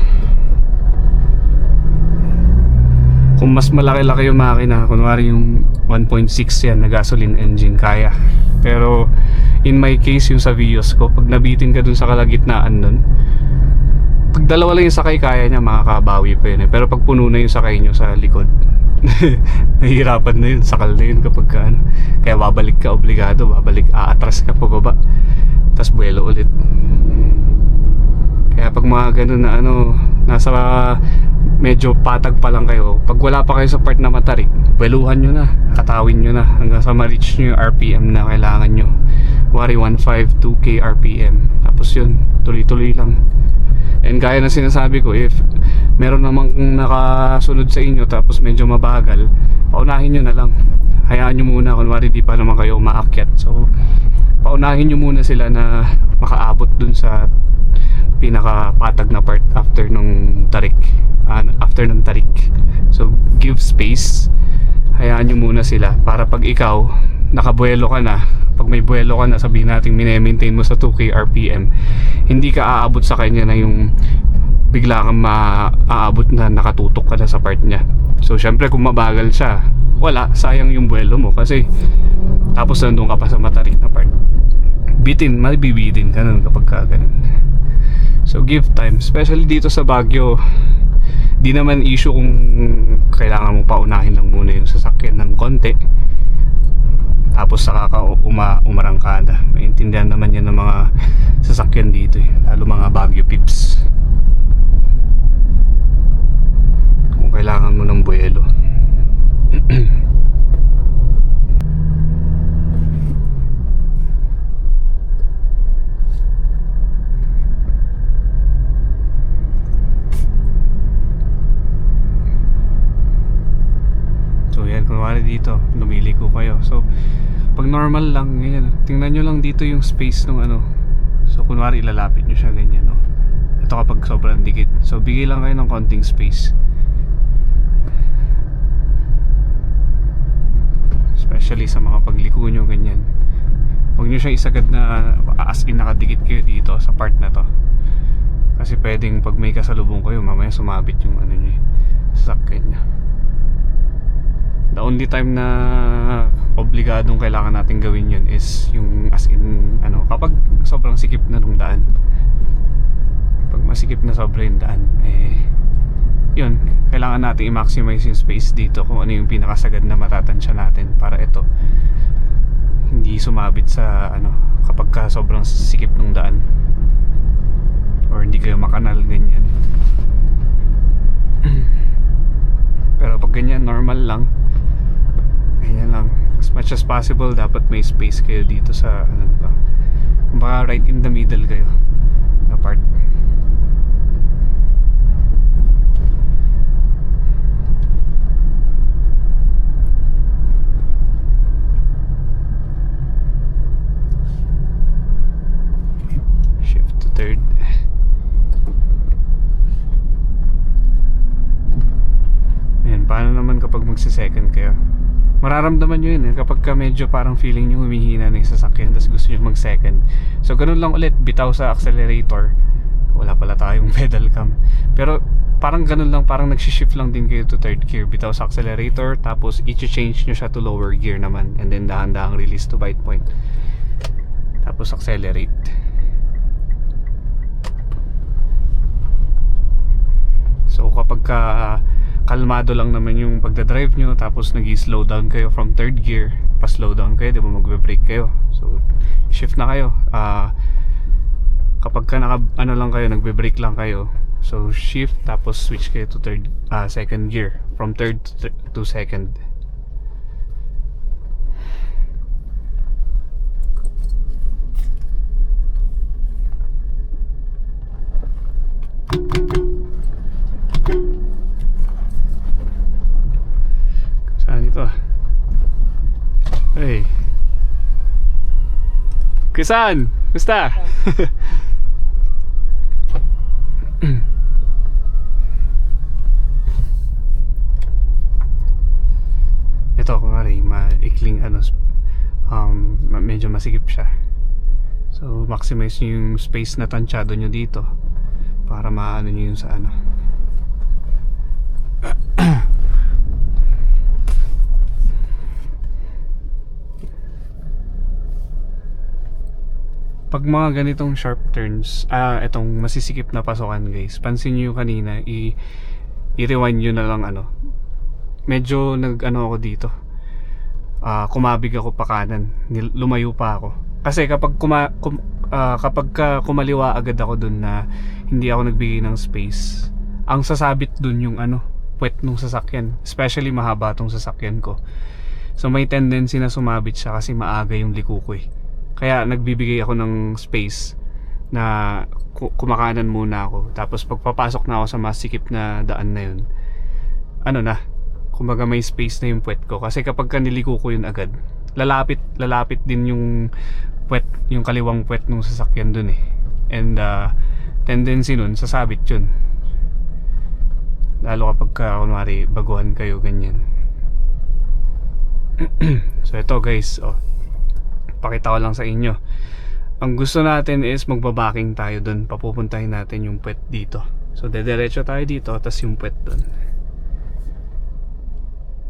Kung mas malaki-laki yung makina, kunwari yung 1.6 yan na gasoline engine, kaya. Pero in my case, yung sa Vios ko, pag nabitin ka dun sa kalagitnaan dun, pag dalawa lang yung sakay, kaya niya, makakabawi pa yun Pero pag puno na yung sakay nyo sa likod, nahihirapan na yun, sakal na yun kapag kaya babalik ka, obligado, aatras ka pababa, tapos buwelo ulit. Kaya pag mga ganun na nasa medyo patag pa lang kayo, pag wala pa kayo sa part na matarik, buweluhan nyo na, katawin nyo na hanggang sa ma-reach nyo yung RPM na kailangan nyo. Wari 1.5, 2K RPM, tapos yun, tuloy-tuloy lang. And gaya na sinasabi ko, if meron namang nakasunod sa inyo tapos medyo mabagal, paunahin nyo na lang. Hayaan nyo muna, kunwari di pa naman kayo umaakyat. So, paunahin nyo muna sila na makaabot dun sa pinakapatag na part after nung tarik. So, give space. Hayaan nyo muna sila para pag ikaw, nakabuelo ka na, pag pag may buwelo ka na, sabihin natin mine-maintain mo sa 2k RPM, hindi ka aabot sa kanya na yung bigla kang maaabot na nakatutok ka na sa part niya. So syempre kung mabagal siya, wala, sayang yung buwelo mo kasi tapos nandun ka pa sa matarik na part. Mabibitin ka nun kapag ka ganun. So give time, especially dito sa Baguio. Di naman issue kung kailangan mo paunahin lang muna yung sasakyan ng konti, tapos saka ka umarangkada. Maintindihan naman yan ng mga sasakyan dito lalo mga Baguio peeps. Kung kailangan mo ng buwelo. So yan, kunwari dito lumiliko kayo. So pag normal lang, ganyan, tingnan nyo lang dito yung space ng ano. So kunwari ilalapit nyo siya ganyan, no? Ito kapag sobrang dikit, so bigay lang kayo ng konting space, especially sa mga pagliko nyo ganyan. Huwag nyo siya isagad na as in nakadikit kayo dito sa part na to, kasi pwedeng pag may kasalubong kayo mamaya sumabit yung ano nyo, sasakyan nyo. The only time na obligadong kailangan natin gawin yun is yung as in ano, kapag sobrang sikip na nung daan. Pag masikip na sobra yung daan, yun, kailangan natin i-maximize yung space dito kung ano yung pinakasagad na matatansya natin para ito hindi sumabit sa ano kapag ka sobrang sikip nung daan or hindi kayo makanal ganyan. Pero pag ganyan normal lang, ganyan lang, as much as possible dapat may space kayo dito sa ano ba, baka right in the middle kayo na part. Shift to third. Ayan, paano naman kapag magse-second kayo? Mararamdaman nyo yun kapag ka medyo parang feeling nyo humihina na yung sasakyan tapos gusto nyo mag-second. So ganun lang ulit, bitaw sa accelerator. Wala pala tayong pedal cam, pero parang ganun lang, parang nagsishift lang din kayo to third gear. Bitaw sa accelerator, tapos i-change nyo siya to lower gear naman, and then dahan-dahang release to bite point, tapos accelerate. So kapag ka kalmado lang naman yung pagdadrive nyo, tapos nag-slow down kayo from third gear, pa-slow down kayo, di ba, magbe-brake kayo. So shift na kayo. Kapag ka ano lang kayo, nagbe-brake lang kayo, so shift tapos switch kayo to second gear, from third to second. Saan ito? Hey, Kisan, basta. Ito kunwari maikling ano, medyo masikip siya, so maximize nyo yung space na tansyado nyo dito para maano nyo yung sa ano. Pag mga ganitong sharp turns, etong masisikip na pasokan guys, pansin nyo kanina, i-rewind nyo na lang ano. Medyo nag-ano ako dito, kumabig ako pa kanan, lumayo pa ako. Kasi kapag kumaliwa agad ako dun na hindi ako nagbigay ng space, ang sasabit dun yung ano, puwet nung sasakyan. Especially mahaba tong sasakyan ko, so may tendency na sumabit siya kasi maaga yung liko ko Kaya nagbibigay ako ng space na kumakanan muna ako. Tapos pagpapasok na ako sa masikip na daan na yun, ano na, kumbaga may space na yung puwet ko. Kasi kapag niliko ko yun agad, lalapit din yung puwet, yung kaliwang puwet ng sasakyan dun And tendency nun, sasabit yun. Lalo kapag kunwari baguhan kayo ganyan. So ito guys, pakita ko lang sa inyo. Ang gusto natin is magbabaking tayo dun. Papupuntahin natin yung puwet dito. So dediretso tayo dito, tapos yung puwet dun.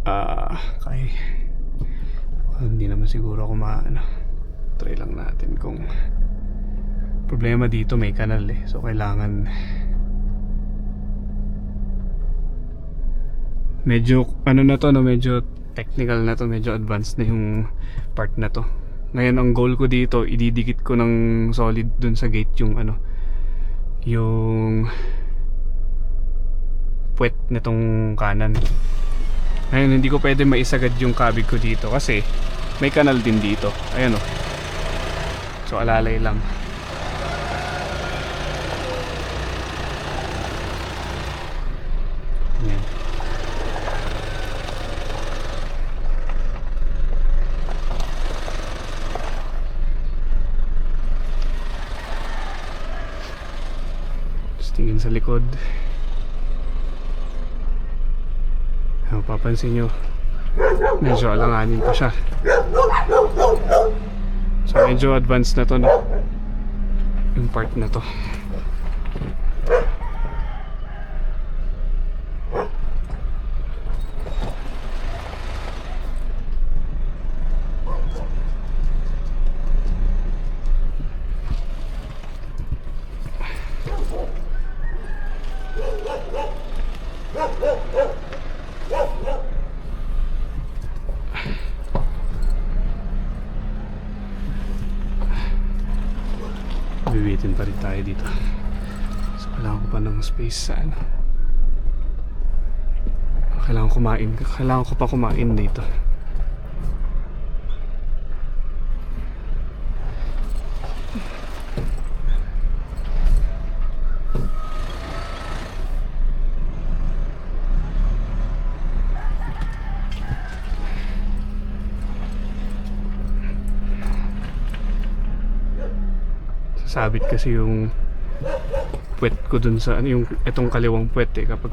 Okay. Hindi naman siguro ako try lang natin kung problema dito, may kanal eh. So kailangan medyo na to, no, medyo technical na to, medyo advanced na yung part na to. Ngayon ang goal ko dito, ididikit ko ng solid dun sa gate yung yung puwet nitong kanan. Ngayon hindi ko pwede maisagad yung kabig ko dito kasi may kanal din dito. Ayan o. So alalay lang. Ayan. Tingin sa likod. Papansin nyo, medyo alanganin pa siya. So medyo advanced na to, no? Yung part na to. Bibitin pa rin tayo dito. So kailangan ko pa ng space sa kailangan ko pa kumain dito. Sabit kasi yung puwet ko dun sa yung itong kaliwang puwet eh, kapag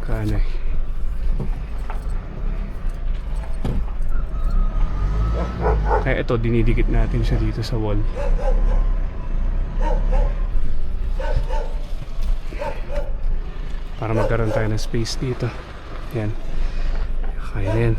kaya ito dinidikit natin siya dito sa wall para magkaroon tayo ng space dito. Yan, kaya na yan.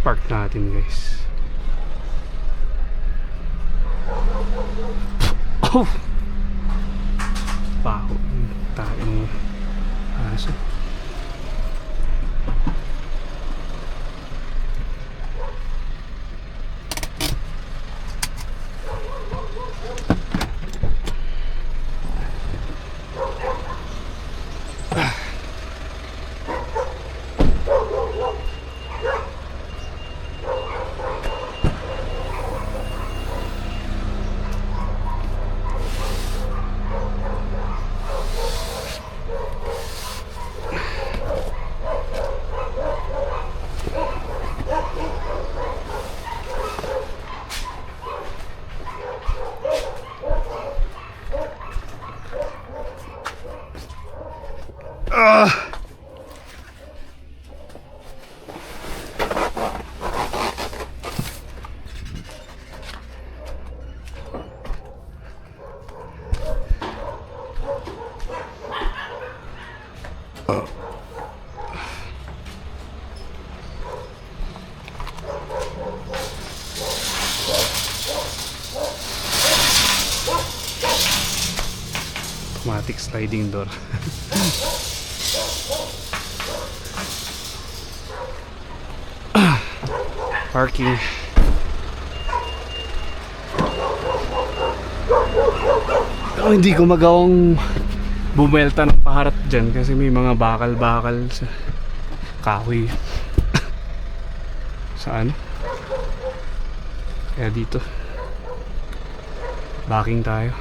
Park natin, guys. Oh! Baho. Tayong aso. Automatic sliding door. Parking. Oh, hindi ko magawang bumelta ng paharap dyan kasi may mga bakal-bakal sa kahoy. Saan? Kaya dito backing tayo.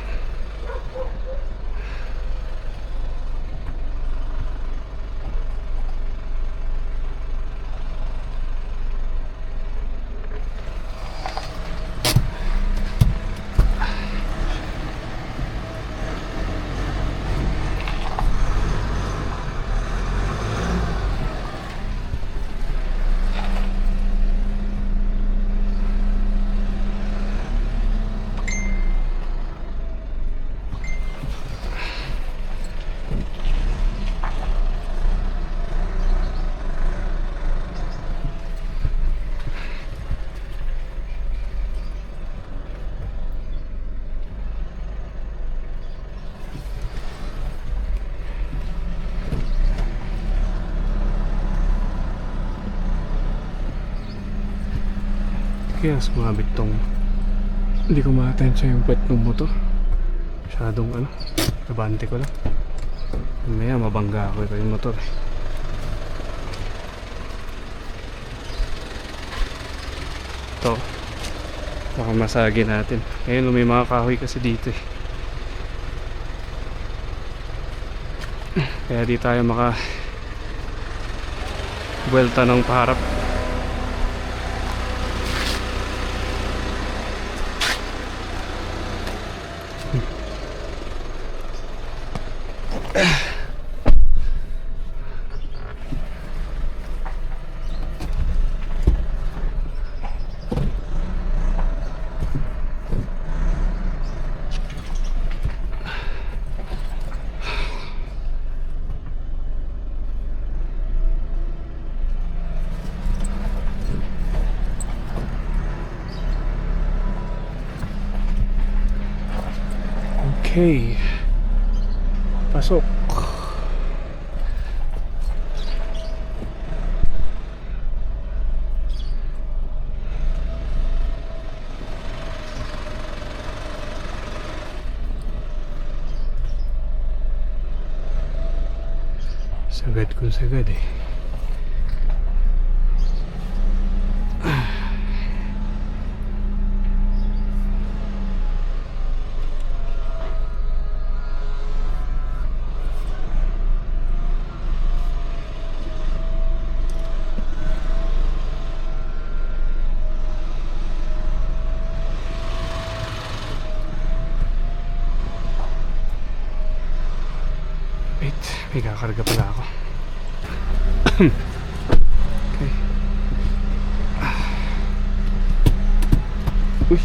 kaya sumabit tong hindi ko ma-atensya yung puwet ng motor. Masyadong ano, abante ko lang. Mamaya mabangga ako yung motor eh. Ito, baka masagi natin. Ngayon may mga kahoy kasi dito eh. Kaya di tayo maka buwelta ng paharap. Okay. Pasok. Sagad kung sagad eh. Wait, may kakarga pala ako. Okay. Uy.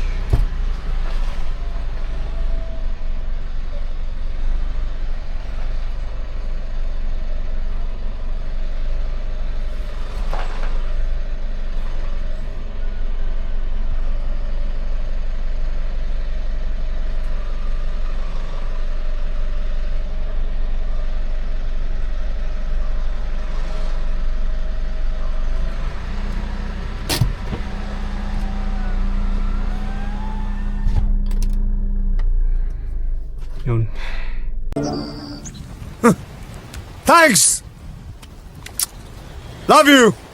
Yun. Thanks! Love you!